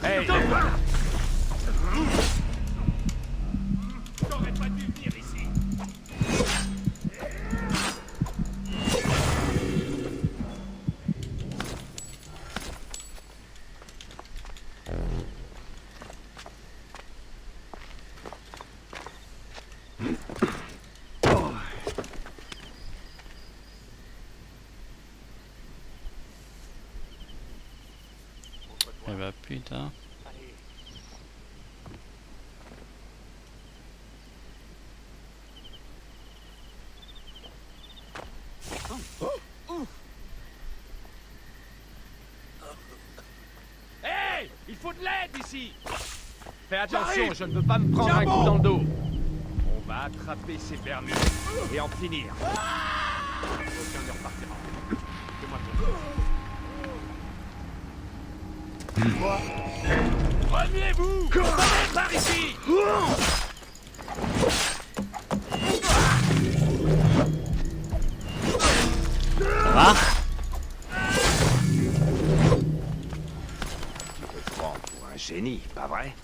Hey, J'aurais pas dû venir ici. Eh bah putain. Hey, il faut de l'aide ici. Fais attention, je ne veux pas me prendre un coup dans le dos. On va attraper ces vermures et en finir. Aucun ne repartira. Fais-moi ton Quoi? Remuez-vous! Par ici! Ça va? Tu te prends pour un génie, pas vrai?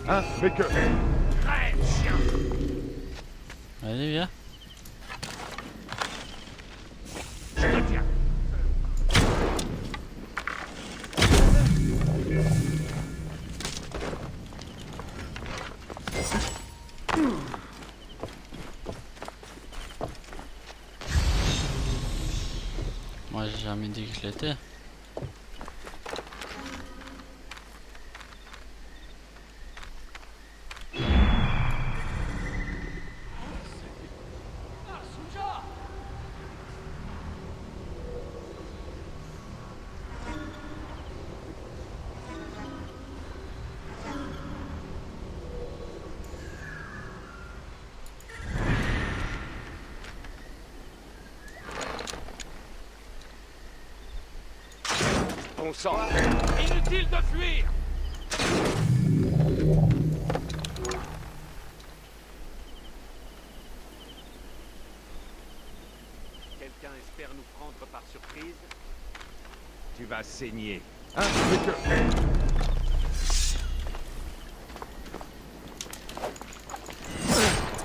Hein? Mais que... Crève, chien! Allez viens. Je te tiens. Moi j'ai jamais dit que je l'étais. Bon sang! Inutile de fuir! Quelqu'un espère nous prendre par surprise? Tu vas saigner. Hein? Mais que...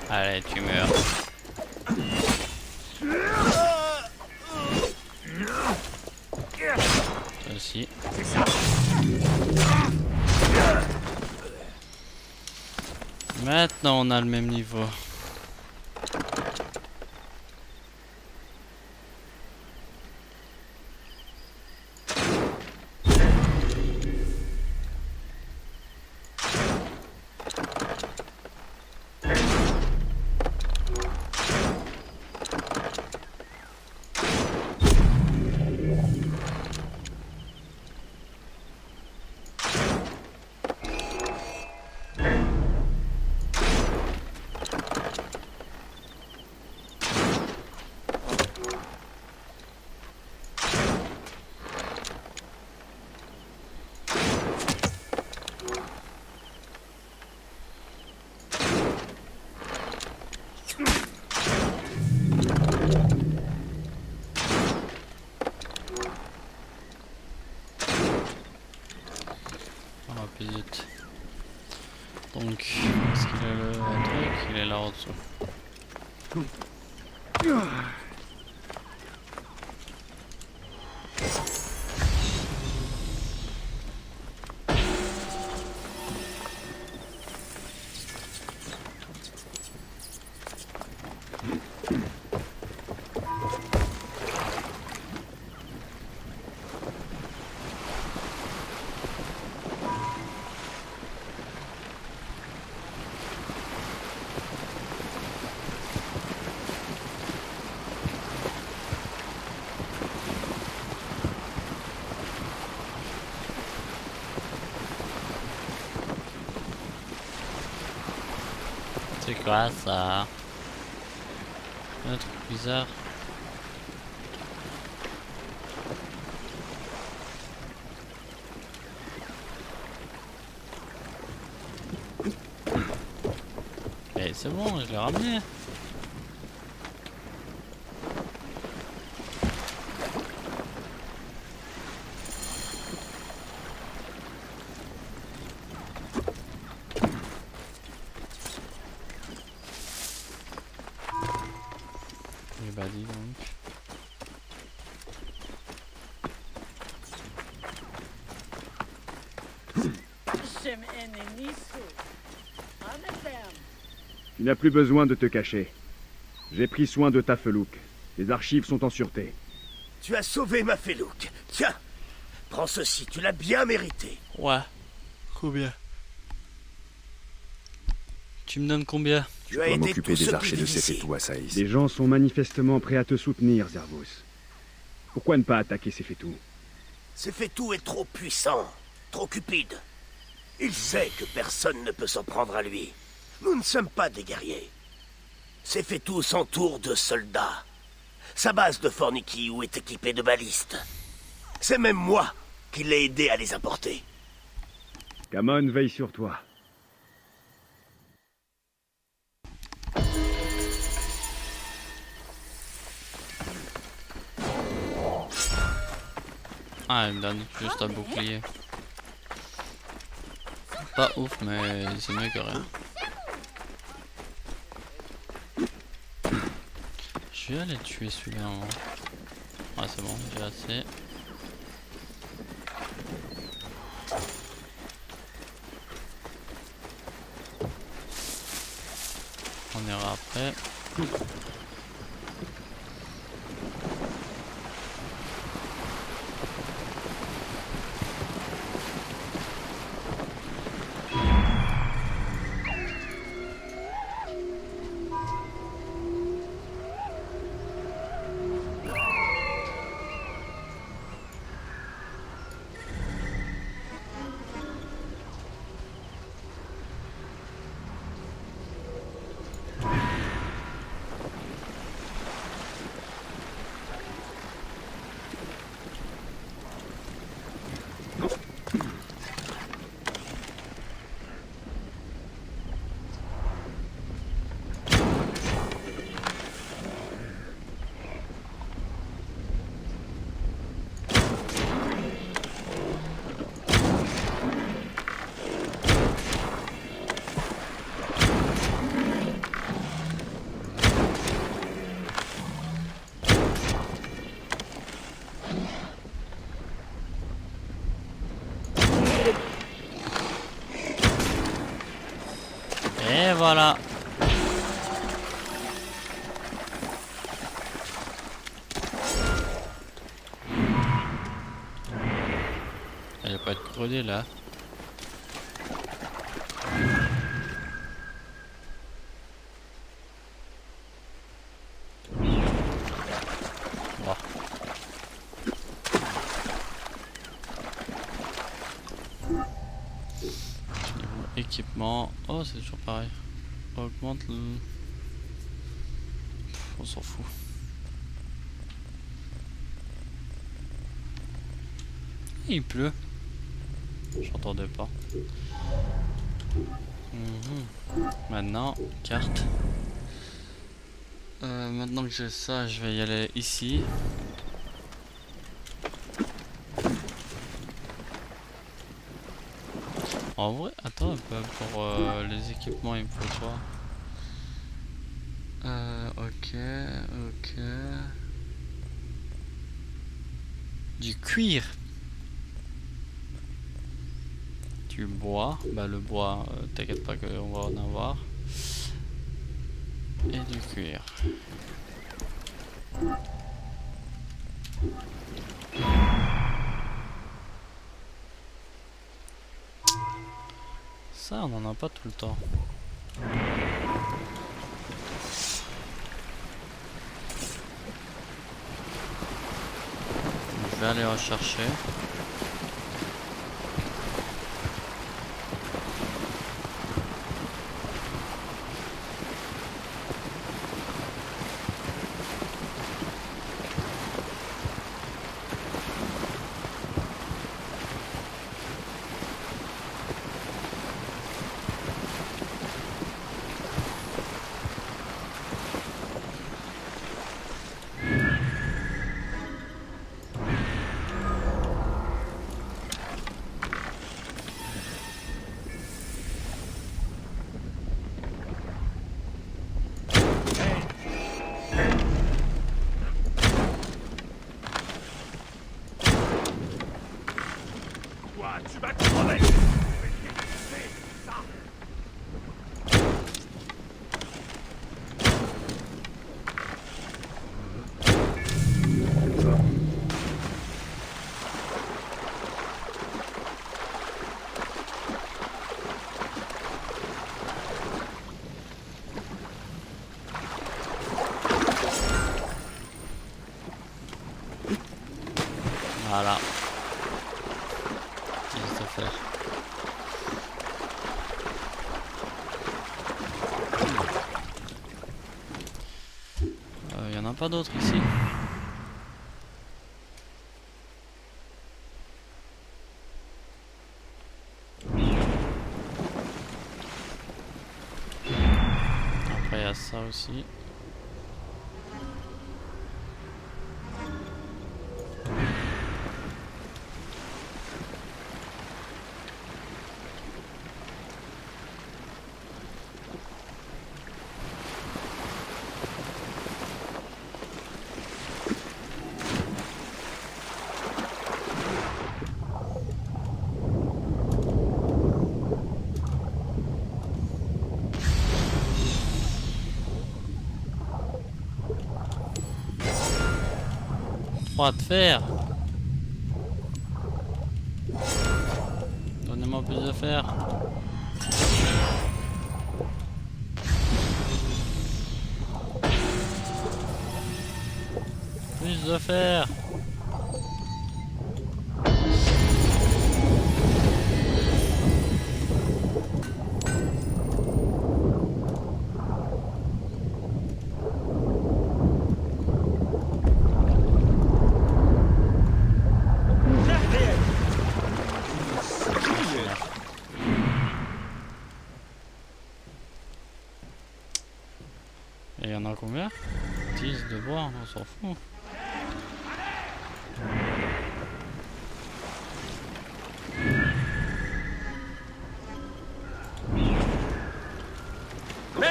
Allez, tu meurs. ici. Maintenant on a le même niveau. Donc, est-ce qu'il est le truc? Il est là en dessous. C'est quoi ça? Un truc bizarre. Mais c'est bon, je l'ai ramené. Tu n'as plus besoin de te cacher. J'ai pris soin de ta felouque. Les archives sont en sûreté. Tu as sauvé ma felouque. Tiens, prends ceci, tu l'as bien mérité. Ouais. Combien? Tu me donnes combien? Je dois m'occuper des archers de Sefetou à Saïs. Les gens sont manifestement prêts à te soutenir, Zervos. Pourquoi ne pas attaquer Sefetou? Sefetou est trop puissant, trop cupide. Il sait que personne ne peut s'en prendre à lui. Nous ne sommes pas des guerriers. Sefetou s'entoure de soldats. Sa base de Fornikiou est équipée de balistes. C'est même moi qui l'ai aidé à les importer. Camon veille sur toi. Ah, il me donne juste un bouclier. Pas ouf, mais c'est mieux que rien. Je vais aller tuer celui-là en haut. Ah, c'est bon, j'ai assez. On ira après. Et voilà. Il n'y a pas de crudé là. Bon. Équipement. Oh, c'est toujours pareil. Augmente le. On s'en fout. Il pleut. J'entendais pas. Maintenant, carte. Maintenant que j'ai ça, je vais y aller ici. En vrai, attends un peu pour les équipements, il me faut quoi? Ok. Du cuir. Du bois. Bah le bois, t'inquiète pas qu'on va en avoir. Et du cuir. Ça, on en a pas tout le temps. Je vais aller en chercher. Tu vas crever! Voilà. Juste à faire. Y en a pas d'autres ici. Après il y a ça aussi. Droit de fer. Donnez-moi plus de fer. Plus de fer. Et il y en a combien? 10 de bois, on s'en fout. Les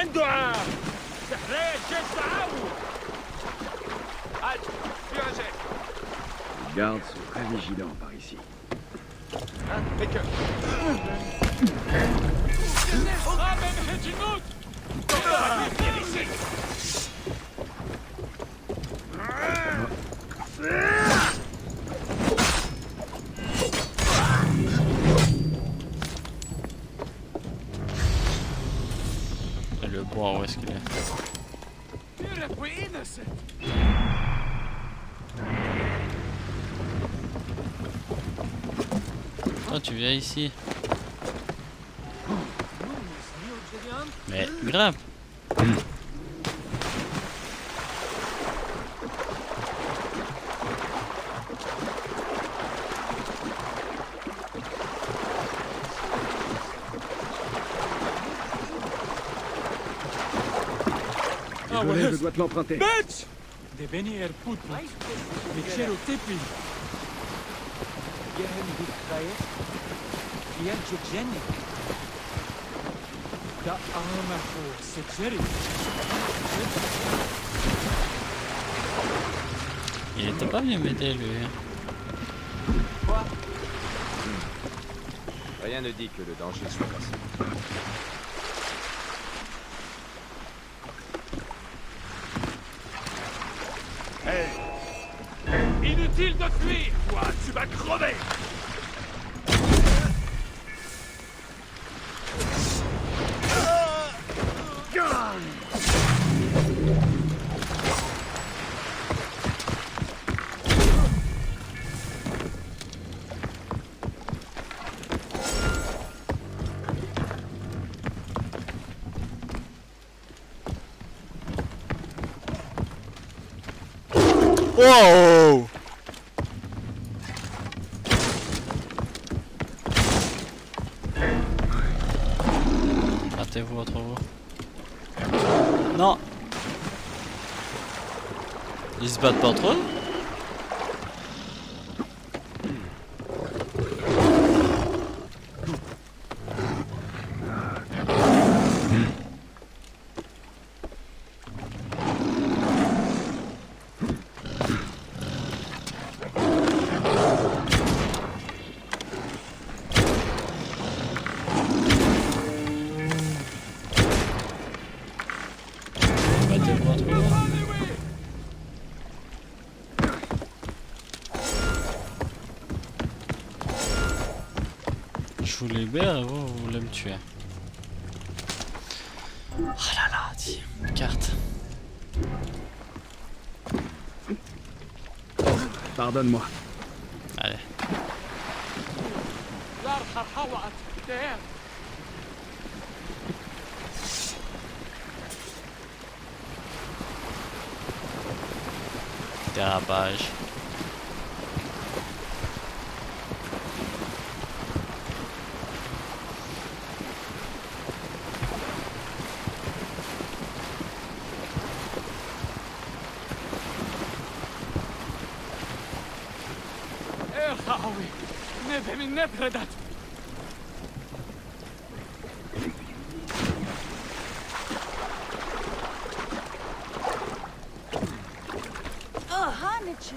gardes sont très vigilants par ici. Mais que... Et le bois, où est-ce qu'il est? Oh, tu viens ici. Mais grimpe. Désolé, je dois te l'emprunter. Bitch! Deveni erput. Michero tepi. Yehen bitkaye. Yen chukjeni. Da amako secheri. Il était pas venu m'aider lui. Quoi? Rien ne dit que le danger soit passé. Inutile de fuir, toi, tu vas crever. Wow! Battez-vous entre vous. Non! Ils se battent pas entre eux? Je vous libère et vous voulez me tuer. Oh là là, dis, carte. Pardonne-moi. Allez. Dérapage.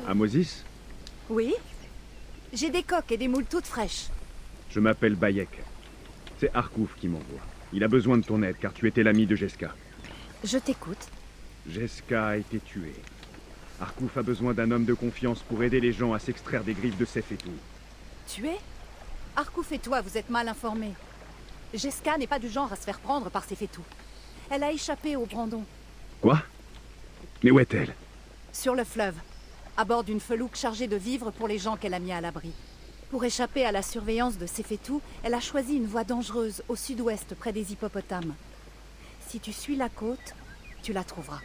Amosis? Oui? J'ai des coques et des moules toutes fraîches. Je m'appelle Bayek. C'est Arkouf qui m'envoie. Il a besoin de ton aide car tu étais l'ami de Jeska. Je t'écoute. Jeska a été tuée. Arkouf a besoin d'un homme de confiance pour aider les gens à s'extraire des griffes de Sefetou. Tué? Arkouf et toi, vous êtes mal informés. Jeska n'est pas du genre à se faire prendre par Sefetou. Elle a échappé au Brandon. Quoi? Mais où est-elle? Sur le fleuve, à bord d'une felouque chargée de vivres pour les gens qu'elle a mis à l'abri. Pour échapper à la surveillance de Sefetou, elle a choisi une voie dangereuse au sud-ouest près des hippopotames. Si tu suis la côte, tu la trouveras.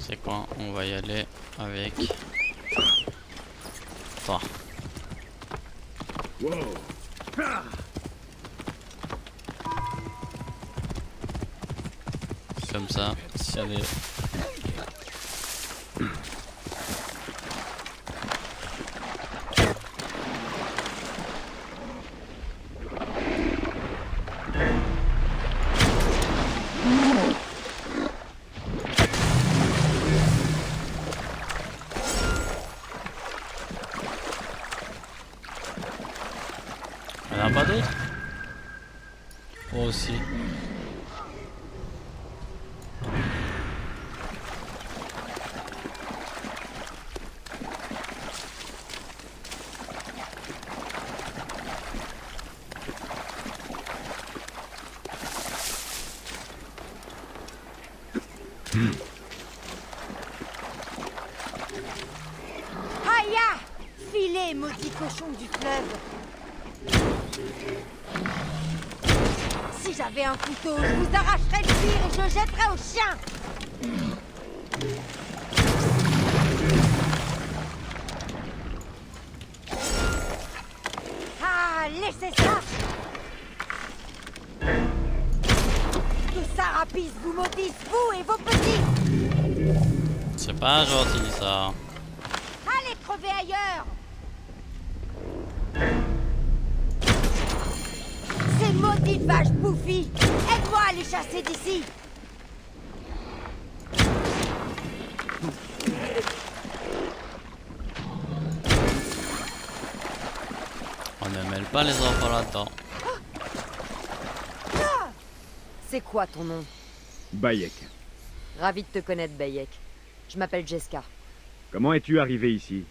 C'est quoi? On va y aller avec toi. Wow. Comme ça, s'il y a des... Il n'y en a pas d'autres? Moi aussi. Aïe! Filez, maudit cochon du fleuve! Si j'avais un couteau, je vous arracherais le cuir et je le jetterais au chien! Ah, laissez ça! Que Sarapis vous maudisse, vous et vos petits! C'est pas gentil ça. Allez crever ailleurs! Ces maudites vaches bouffies! Aide-moi à les chasser d'ici! On ne mêle pas les enfants là-dedans. C'est quoi ton nom? Bayek. Ravi de te connaître, Bayek. Je m'appelle Jeska. Comment es-tu arrivé ici?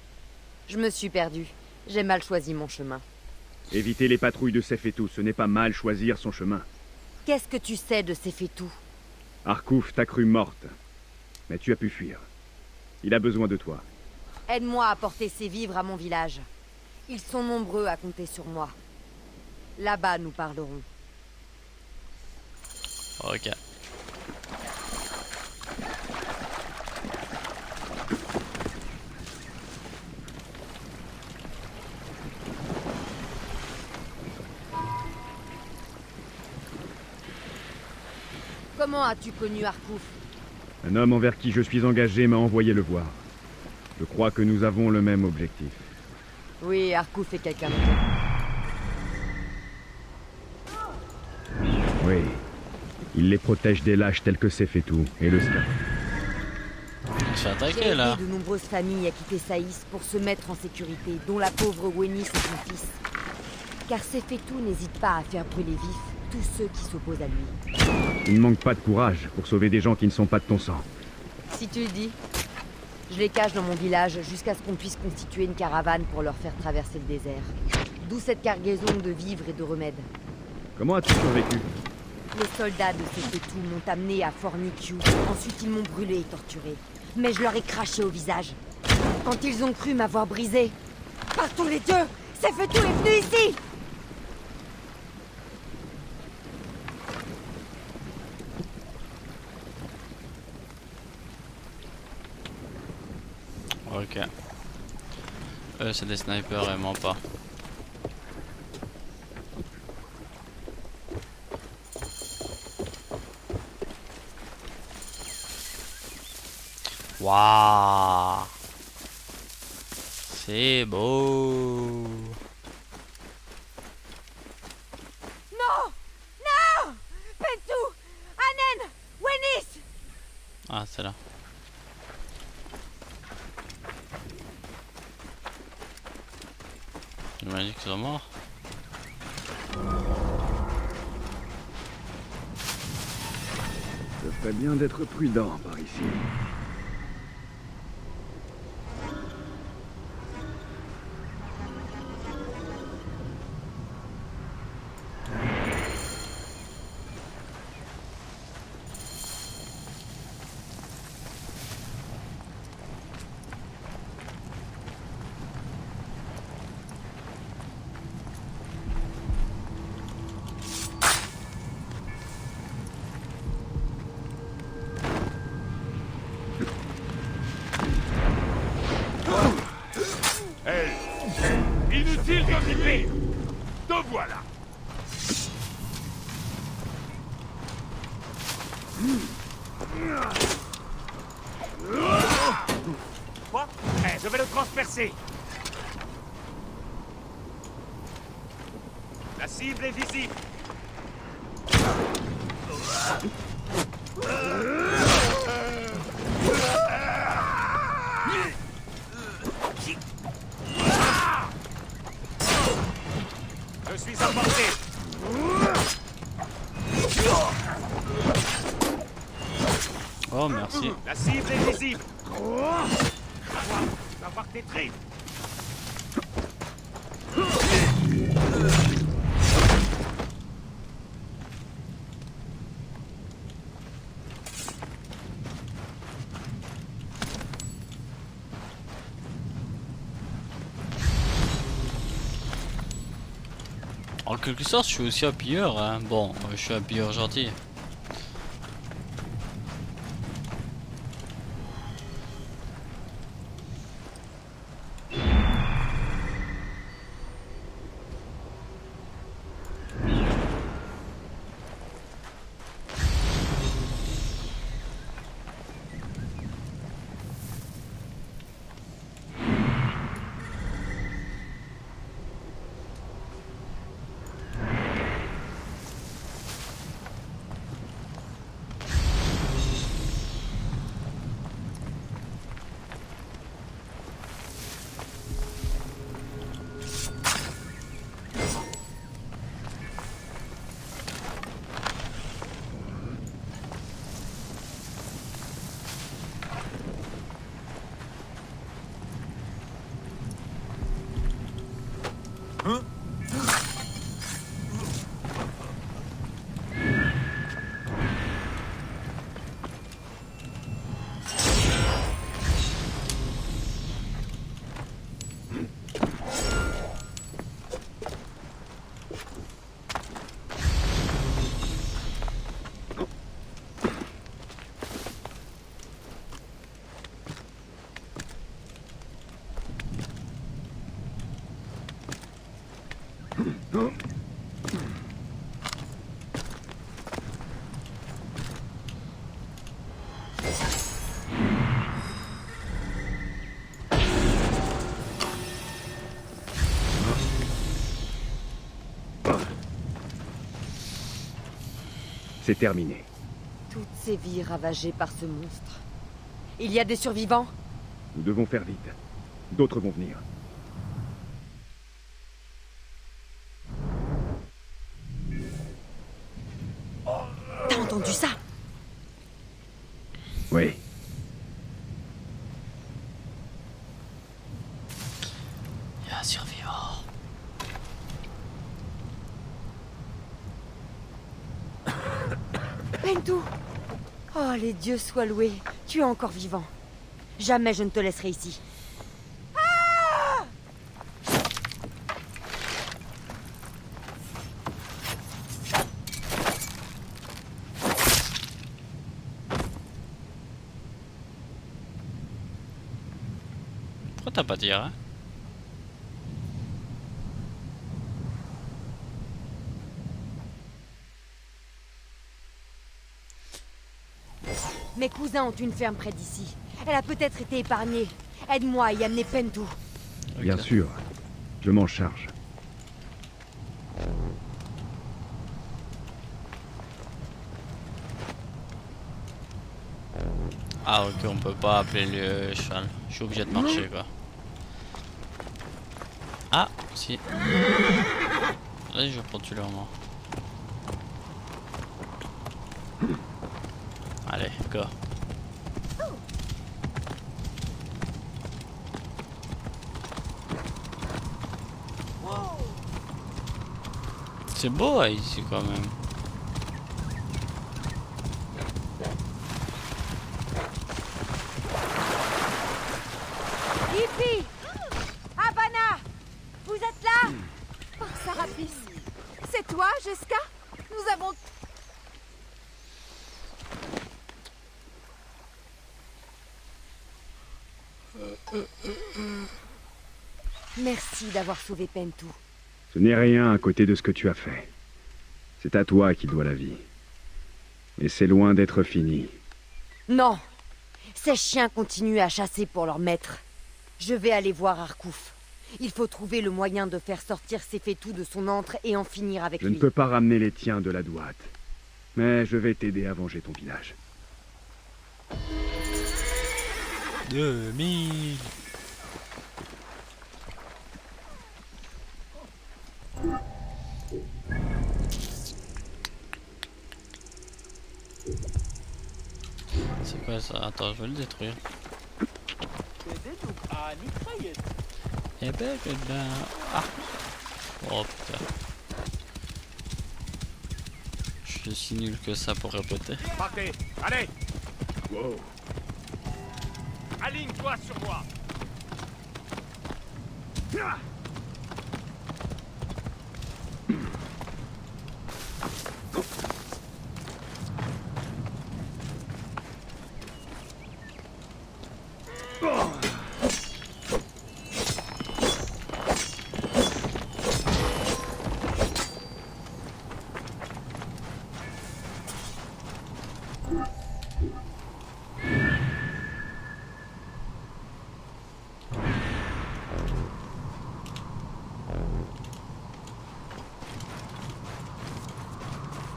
Je me suis perdue. J'ai mal choisi mon chemin. Éviter les patrouilles de Sefetu, ce n'est pas mal choisir son chemin. Qu'est-ce que tu sais de Sefetu? Arkouf t'a cru morte. Mais tu as pu fuir. Il a besoin de toi. Aide-moi à porter ces vivres à mon village. Ils sont nombreux à compter sur moi. Là-bas, nous parlerons. Ok. Comment as-tu connu Arkouf? Un homme envers qui je suis engagé m'a envoyé le voir. Je crois que nous avons le même objectif. Oui, Arkouf est quelqu'un de bien. Oui. Il les protège des lâches tels que Sefetu et le Ska. On se fait J'ai attaquer là. aidé de nombreuses familles à quitter Saïs pour se mettre en sécurité, dont la pauvre Wenis et son fils. Car Sefetu n'hésite pas à faire brûler vifs tous ceux qui s'opposent à lui. Il ne manque pas de courage pour sauver des gens qui ne sont pas de ton sang. Si tu le dis. Je les cache dans mon village jusqu'à ce qu'on puisse constituer une caravane pour leur faire traverser le désert. D'où cette cargaison de vivres et de remèdes. Comment as-tu survécu? Les soldats de Sefetu m'ont amené à Fort Nikyu. Ensuite, ils m'ont brûlé et torturé. Mais je leur ai craché au visage. Quand ils ont cru m'avoir brisé. Par tous les dieux, Sefetu est venu ici! Ok. Eux c'est des snipers et moi pas. Waouh. C'est beau. Non! Non! Pentu! Anen! Wenis! Ah c'est là. J'imagine qu'ils sont morts. Ce serait bien d'être prudent par ici. Épée! Te voilà! Quoi? Eh, je vais le transpercer! La cible est visible! Je suis à portée! Oh, merci. La cible est visible! Avoir tes tripes! En quelque sorte, je suis aussi un pilleur, hein. Bon, je suis un pilleur gentil. C'est terminé. Toutes ces vies ravagées par ce monstre. Il y a des survivants? Nous devons faire vite. D'autres vont venir. T'as entendu ça? Oui. Il y a un survivant. Pentu! Oh, les dieux soient loués. Tu es encore vivant. Jamais je ne te laisserai ici. Ah! Pourquoi t'as pas tiré, hein? Mes cousins ont une ferme près d'ici. Elle a peut-être été épargnée. Aide-moi à y amener Pentu. Bien sûr. Je m'en charge. Ah ok, on peut pas appeler le cheval. Je suis obligé de marcher quoi. Ah, si. Vas-y, je prends tu le moi. Allez, go. C'est beau ici quand même. Yippee! Habana! Vous êtes là? Oh, Sarapis! C'est toi, Jeska? Nous avons... Merci d'avoir sauvé Pentu. Ce n'est rien à côté de ce que tu as fait. C'est à toi qu'il doit la vie. Et c'est loin d'être fini. Non. Ces chiens continuent à chasser pour leur maître. Je vais aller voir Arkouf. Il faut trouver le moyen de faire sortir Sefetou de son antre et en finir avec Je lui. ne peux pas ramener les tiens de la Douate. Mais je vais t'aider à venger ton village. 2000. C'est quoi ça? Attends, je vais le détruire. Eh ben, ah. Oh putain. Je suis si nul que ça pour répéter. Partez, allez. Wow. Aligne-toi sur moi.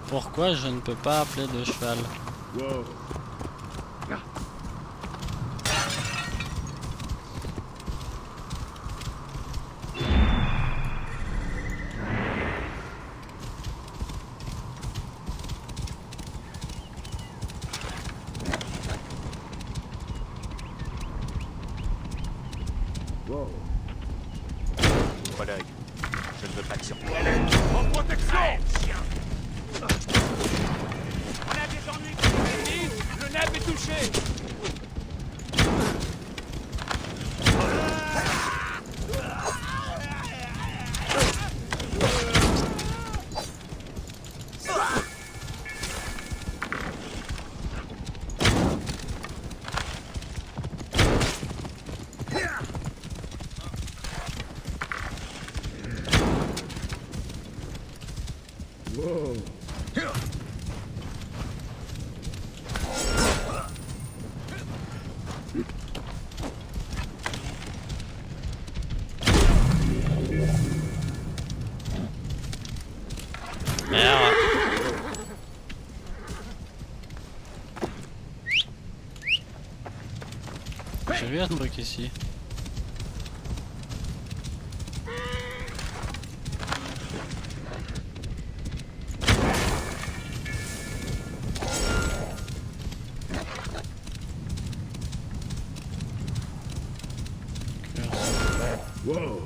Pourquoi je ne peux pas appeler de cheval? Wow. Ah. Wow. Pas d'œil. Je ne veux pas de surprise. En protection! On a des ennuis. Le neb est touché. Wow. Merde. J'ai vu un truc ici. Wow.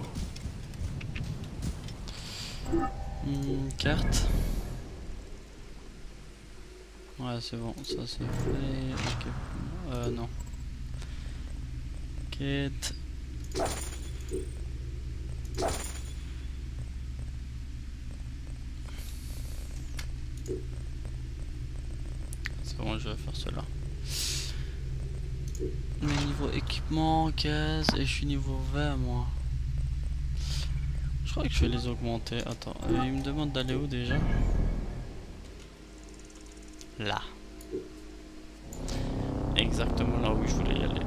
Carte. Ouais, c'est bon, ça c'est fait. Okay. Non. Quête. C'est bon, je vais faire cela. Mais niveau équipement, case, et je suis niveau 20 moi. Je crois que je vais les augmenter. Attends, il me demande d'aller où déjà? Là. Exactement là où je voulais y aller.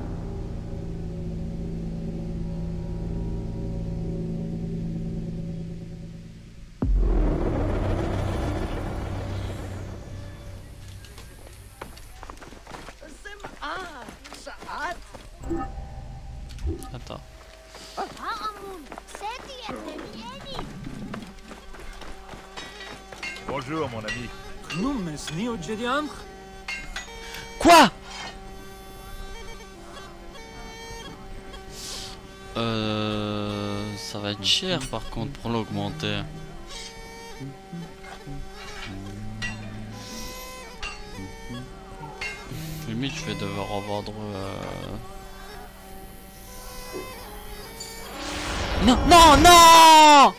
Attends. Bonjour mon ami. Quoi? Ça va être cher par contre pour l'augmenter. Limite je vais devoir revendre Non, non, non!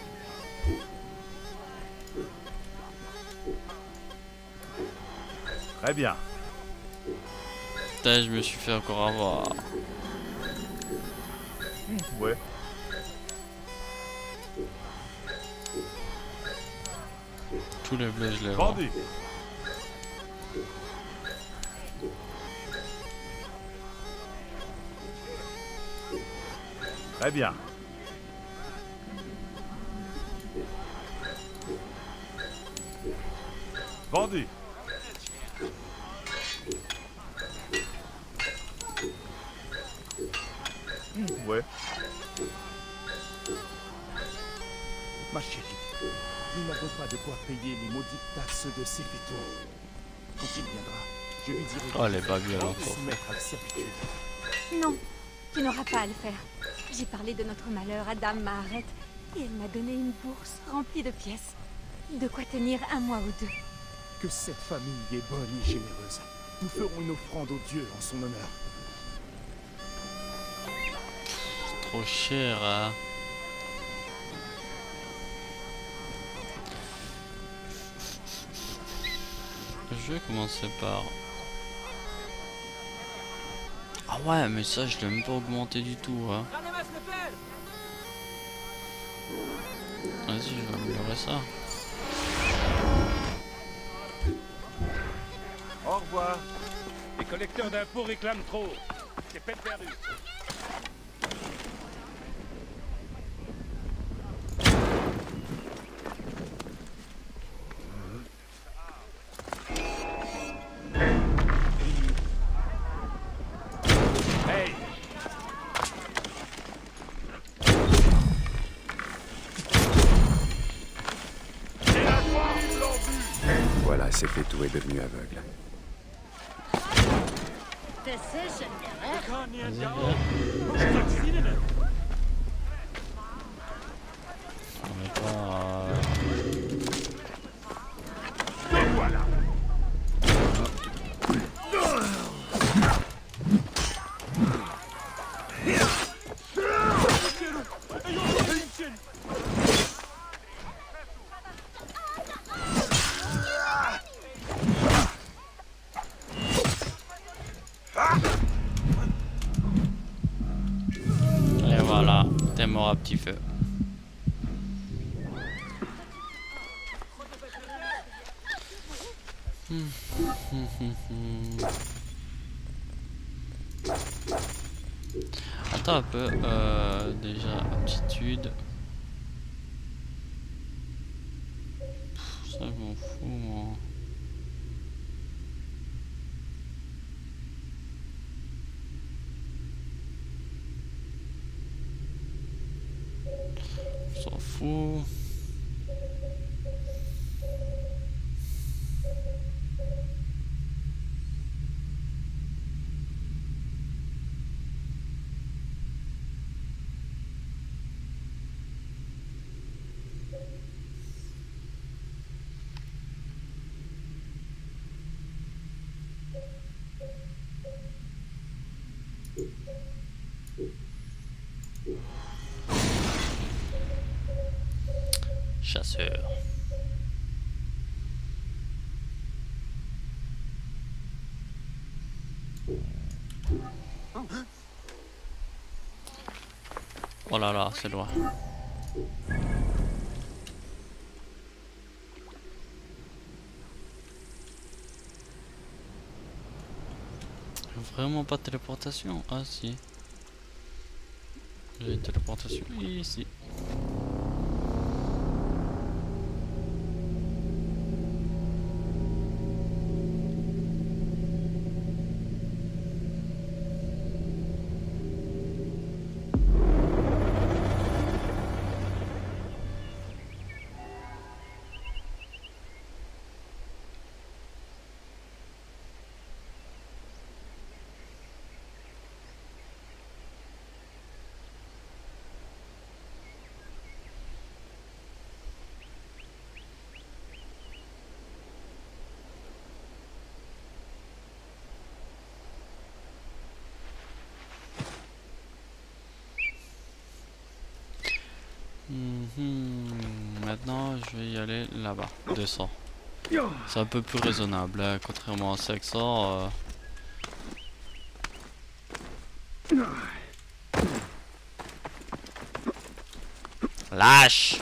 Très bien. Putain, je me suis fait encore avoir. Ouais. tous les bleus, je les vois. Vendu. Très bien. Vendu. Ouais. Ma chérie, nous n'avons pas de quoi payer les maudites taxes de Sefeto. Quand il viendra, je lui dirai Oh, les babioles de encore. se mettre à la servitude. Non, tu n'auras pas à le faire. J'ai parlé de notre malheur à Dame Maharet et elle m'a donné une bourse remplie de pièces. De quoi tenir un mois ou deux. Que cette famille est bonne et généreuse. Nous ferons une offrande au Dieu en son honneur. C'est trop cher, hein. Je vais commencer par... Ah ouais, mais ça, je l'ai même pas augmenté du tout, hein. Vas-y, je vais améliorer ça. Au revoir. Les collecteurs d'impôts réclament trop. C'est peine perdue. Hey! Voilà, Sefetu est devenu aveugle. On est pas... Et voilà, t'es mort à petit feu. Attends un peu, déjà aptitude. Ça je m'en fous moi. On s'en fout. Chasseur. Oh là là, c'est loin. Vraiment pas de téléportation? Ah si. J'ai une téléportation ici. Maintenant, je vais y aller là-bas, 200. C'est un peu plus raisonnable, hein, contrairement à 500. Lâche!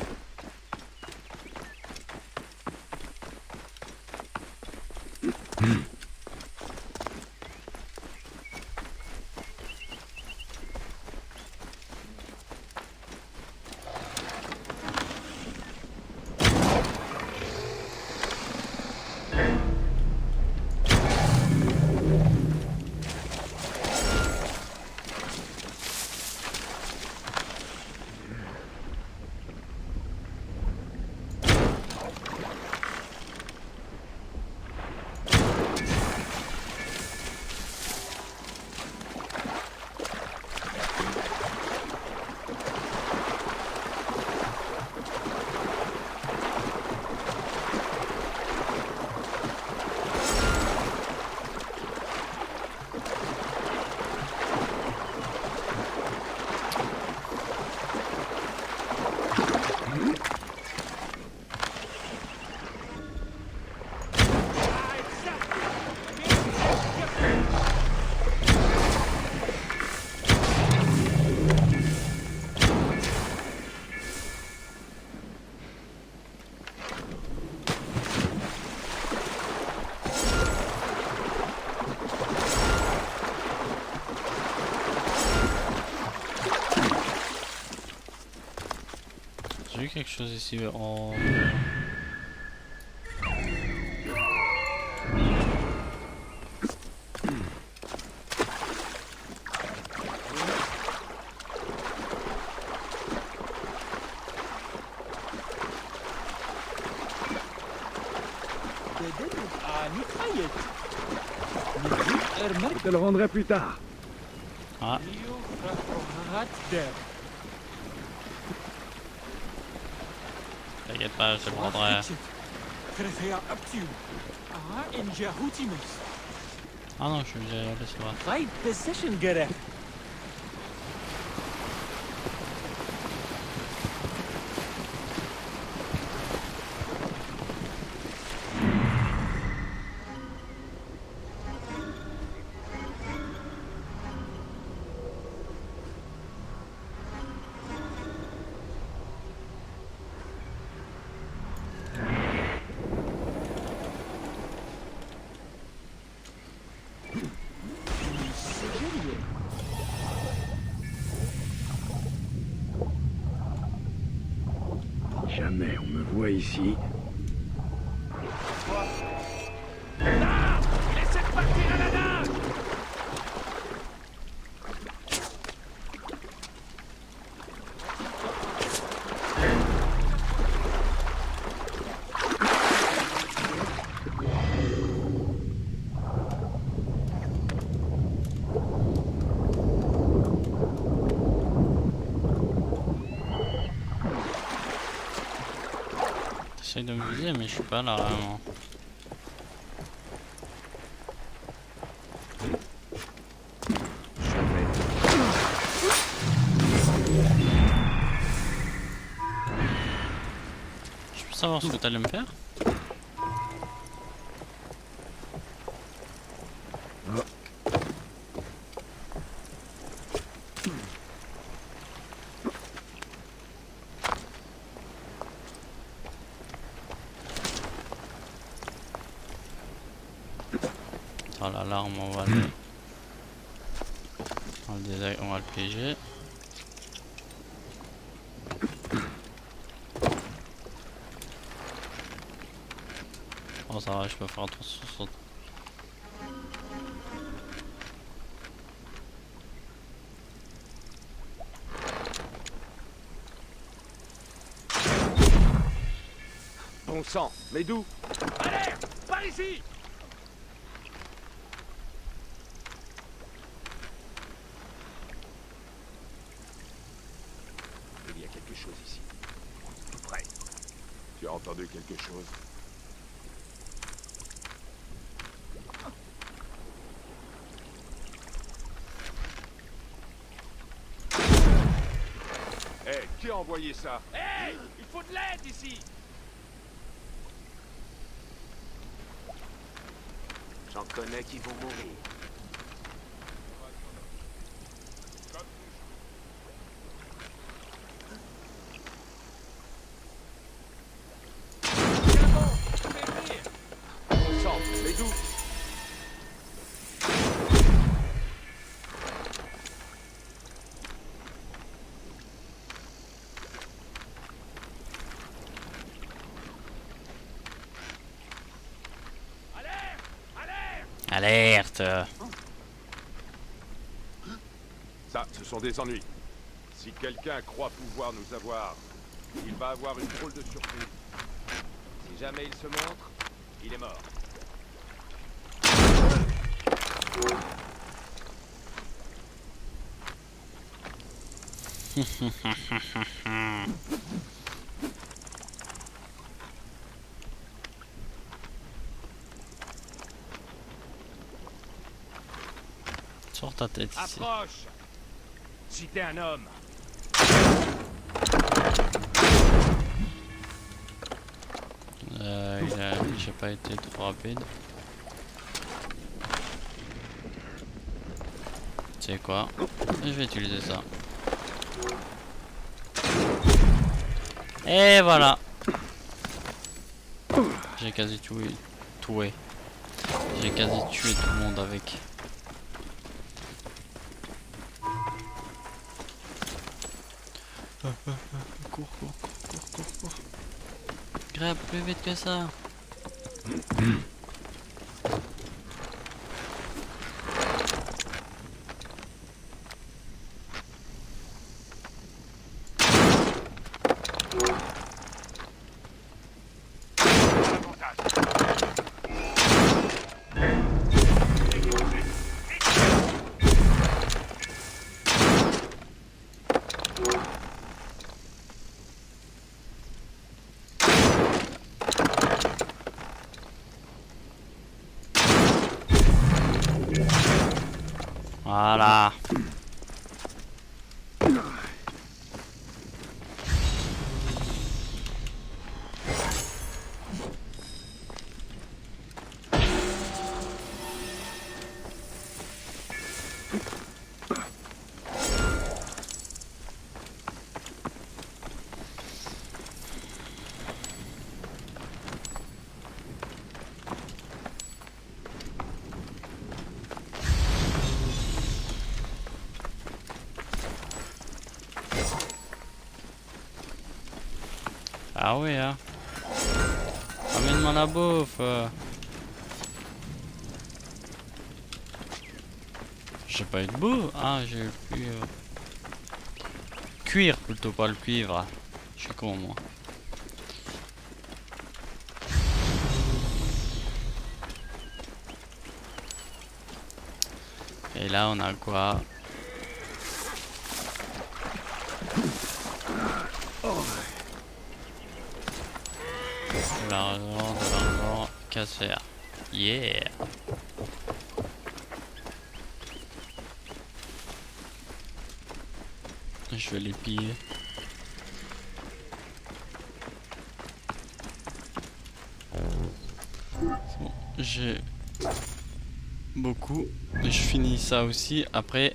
quelque chose ici en... Je te le rendrai plus tard. Ah. T'inquiète pas, je te le rendrai. Ah non, je suis déjà allé sur la... Right position, Gareth. Jamais on me voit ici. Laissez partir à la nage! J'essaie de me viser mais je suis pas là vraiment. Je peux savoir ce que t'allais me faire? L'alarme, on va le on va le piéger. Oh ça va, je peux faire attention sur... Bon sang, mais d'où? Alerte! Par ici! Il y a quelque chose ici. Tout près. Tu as entendu quelque chose? Hé, qui a envoyé ça? Hé! Il faut de l'aide ici! J'en connais qui vont mourir. Bon sang, mais d'où? Alerte! Ça, ce sont des ennuis. Si quelqu'un croit pouvoir nous avoir, il va avoir une drôle de surprise. Si jamais il se montre, il est mort. Sors ta tête ici. Approche! Si t'es un homme. J'ai pas été trop rapide. Tu sais quoi? Je vais utiliser ça. Et voilà. J'ai quasi tué. J'ai quasi tué tout le monde avec. Cours. Grave plus vite que ça. Voilà. Ah oui, hein. Amène-moi la bouffe. J'ai pas eu de bouffe. Ah, j'ai pu... cuire plutôt, pas le cuivre. Je suis con, moi. Et là, on a quoi? De l'argent, qu'à se faire. Yeah. Je vais les piller. Bon, j'ai beaucoup. Et je finis ça aussi après.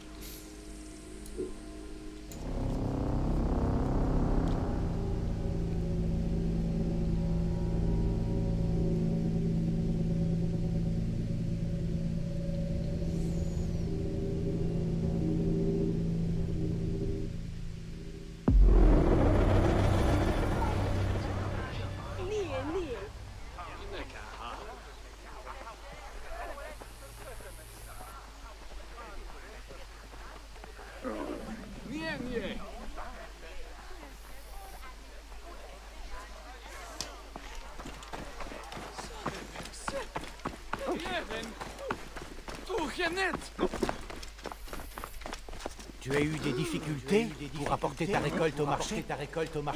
Tu as eu des difficultés pour apporter ta récolte au marché?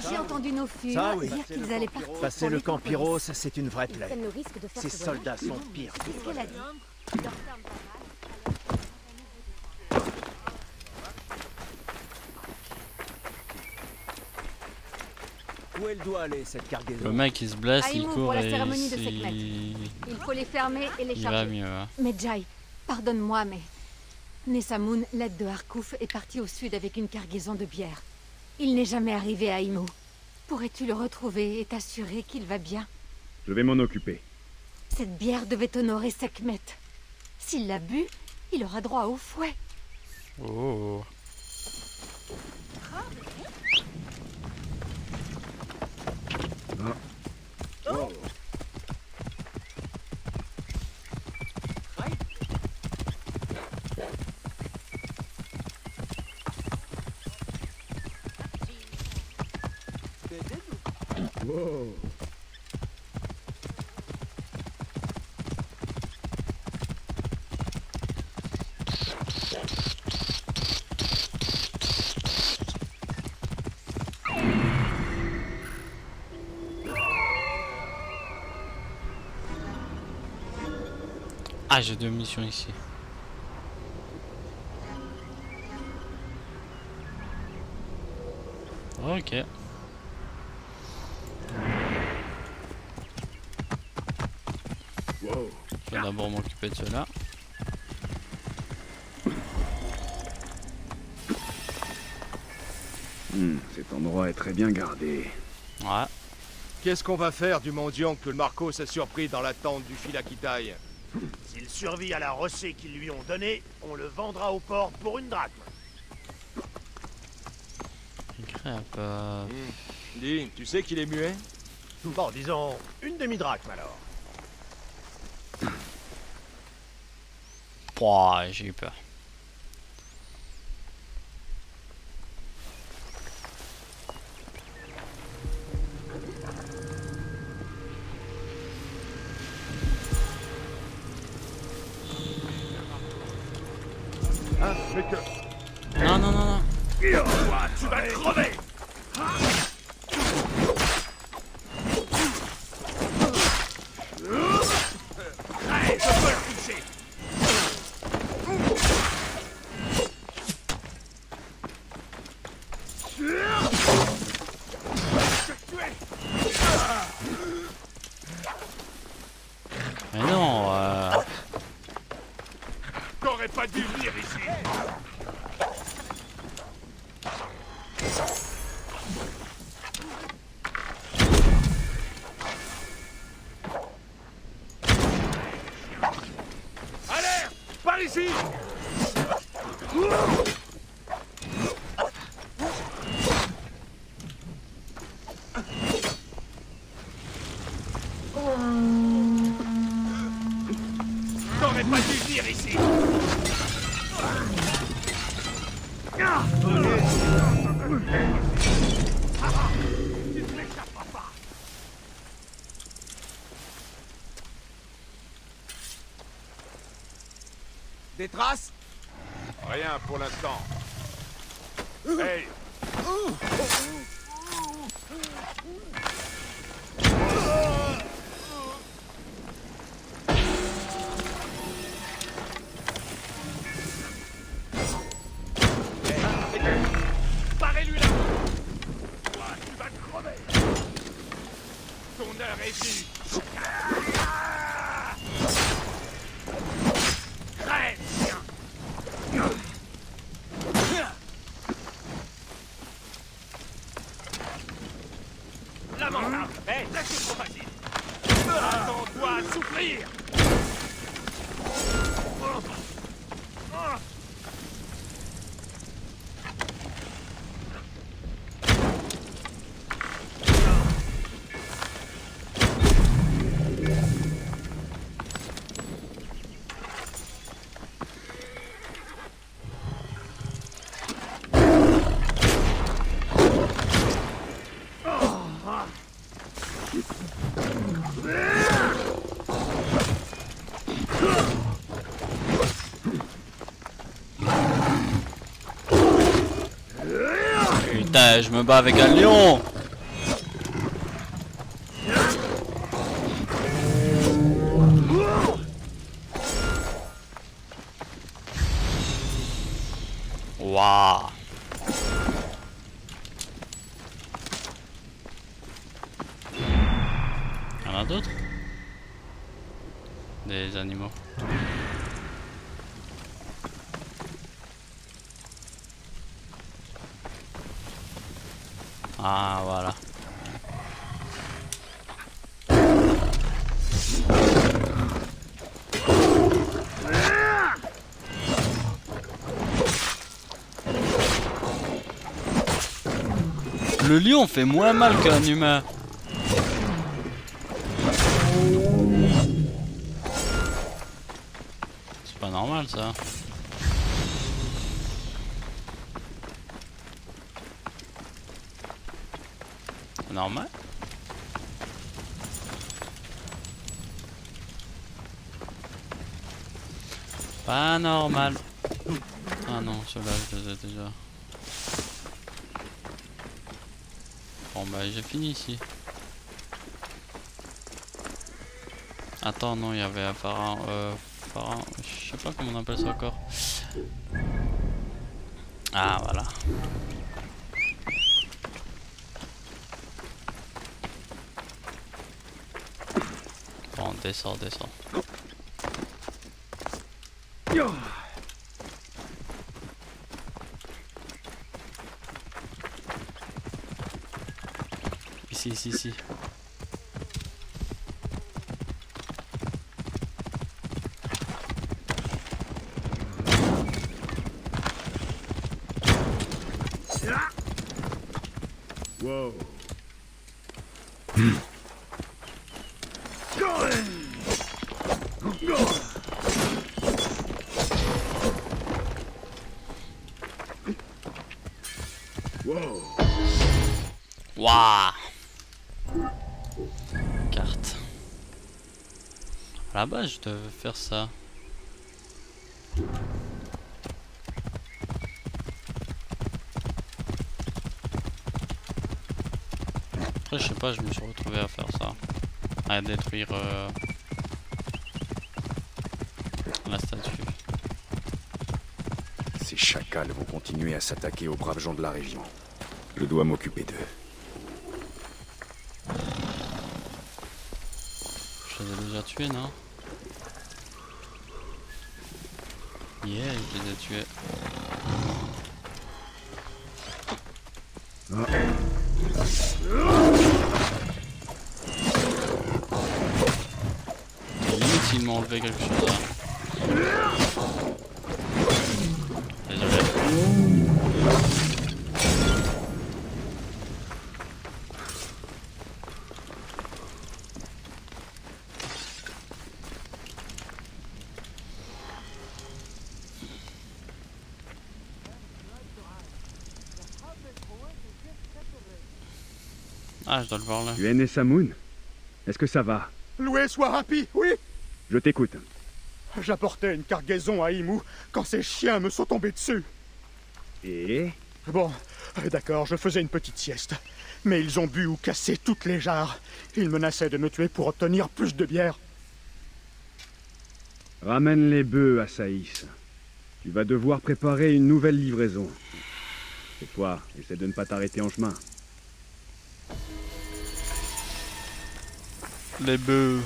J'ai entendu nos fûts Ça, oui. dire qu'ils allaient partir. Passer le camp Pyros, c'est une vraie Ils plaie. prennent le risque de faire Ces ce soldats voyage. sont pires. C'est ce qu'elle a dit. Leur ferme pas Où elle doit aller, cette cargaison? Le mec il se blesse, il Aïmou, court pour la et cérémonie de il... Sekhmet. Il faut les fermer et les il charger. va mieux. Hein. Mais Jai, pardonne-moi, mais Nessamoun, l'aide de Harkouf, est parti au sud avec une cargaison de bière. Il n'est jamais arrivé à Imo. Pourrais-tu le retrouver et t'assurer qu'il va bien? Je vais m'en occuper. Cette bière devait honorer Sekhmet. S'il l'a bu, il aura droit au fouet. Oh. Ah. Oh. Wow. Ah, j'ai 2 missions ici. Ok. Wow. Je vais d'abord m'occuper de cela. Cet endroit est très bien gardé. Ouais. Qu'est-ce qu'on va faire du mendiant que le Marcos a surpris dans la tente du Philakitai? S'il survit à la rossée qu'ils lui ont donnée, on le vendra au port pour une drachme. Crêpe. Dis, tu sais qu'il est muet? Bon, disons, une demi-drachme alors. Pouah, j'ai eu peur. Hein, mais que... Non, non, non, non. Toi, tu vas crever! Allez, je peux le toucher! Mais non, T'aurais pas dû venir ici! Alerte! Par ici! T'aurais pas dû venir ici! Tu ne m'échapperas pas! Des traces? Rien pour l'instant. Hey! Parez-lui là! Toi, tu vas crever! Ton heure est venue! Crève, chien! La mort! Hé, là c'est trop facile! Attends-toi à souffrir! putain, je me bats avec un lion. Waouh. Il y en a d'autres? Des animaux. Ah voilà. Le lion fait moins mal qu'un humain. C'est pas normal ça. C'est normal. Pas normal. Ah non, ceux-là je les ai déjà. Bon bah j'ai fini ici. Attends non, il y avait un pharaon, je sais pas comment on appelle ça encore. Ah voilà. Bon, descends, descends. Ici, ici, ici. Wow, Waouh. Carte. À la base, je devais faire ça. Après, je sais pas, je me suis retrouvé à faire ça. À détruire la statue. Ces chacals vont continuer à s'attaquer aux braves gens de la région. Je dois m'occuper d'eux. Je les ai déjà tués, non? Yeah, je les ai tués. Limite s'il m'a enlevé quelque chose là. Désolé. Ah, je dois le voir là. Tu es Nessamoun? Est-ce que ça va? Loué soit Happy, oui. Je t'écoute. J'apportais une cargaison à Emu quand ces chiens me sont tombés dessus. Et? Bon, d'accord, je faisais une petite sieste. Mais ils ont bu ou cassé toutes les jarres. Ils menaçaient de me tuer pour obtenir plus de bière. Ramène les bœufs à Saïs. Tu vas devoir préparer une nouvelle livraison. Cette fois, essaie de ne pas t'arrêter en chemin. Les bœufs.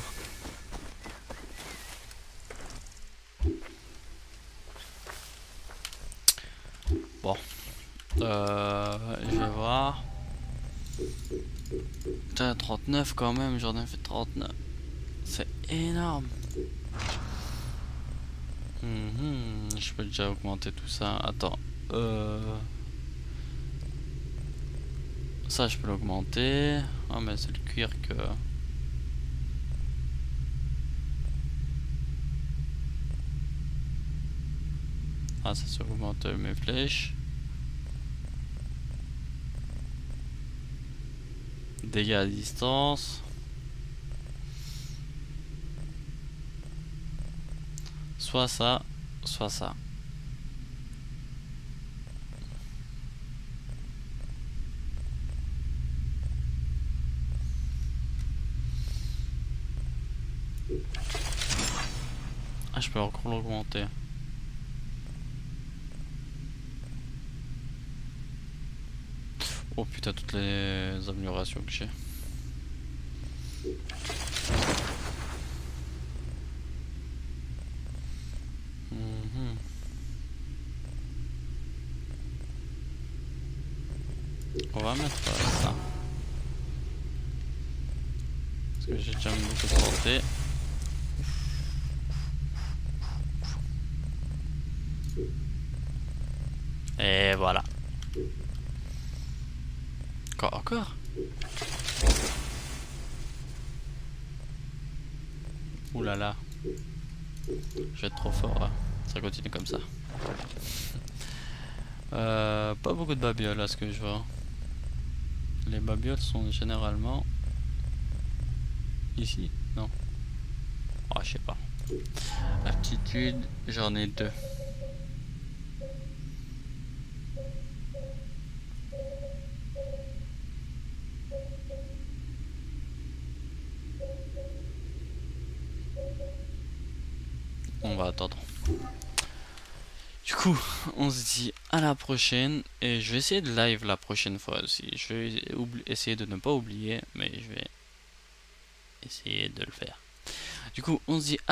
Bon. Je vais voir. Putain, 39 quand même, j'en ai fait 39. C'est énorme. Je peux déjà augmenter tout ça. Attends. Ça, je peux l'augmenter. Ah, mais c'est le cuir que... Ah, ça augmente mes flèches. Dégâts à distance. Soit ça, soit ça. Ah, je peux encore l'augmenter. Oh putain, toutes les améliorations que j'ai. On va mettre ça. Parce que j'ai déjà mis beaucoup de santé. Et voilà. Encore. Ouh là là. Je vais être trop fort. Hein. Ça continue comme ça. Pas beaucoup de babioles à ce que je vois. Les babioles sont généralement ici, non? Ah, je sais pas. Aptitude, j'en ai 2. On va attendre. Du coup, on se dit à la prochaine. Et je vais essayer de live la prochaine fois aussi. Je vais essayer de ne pas oublier. Mais je vais essayer de le faire. Du coup, on se dit à la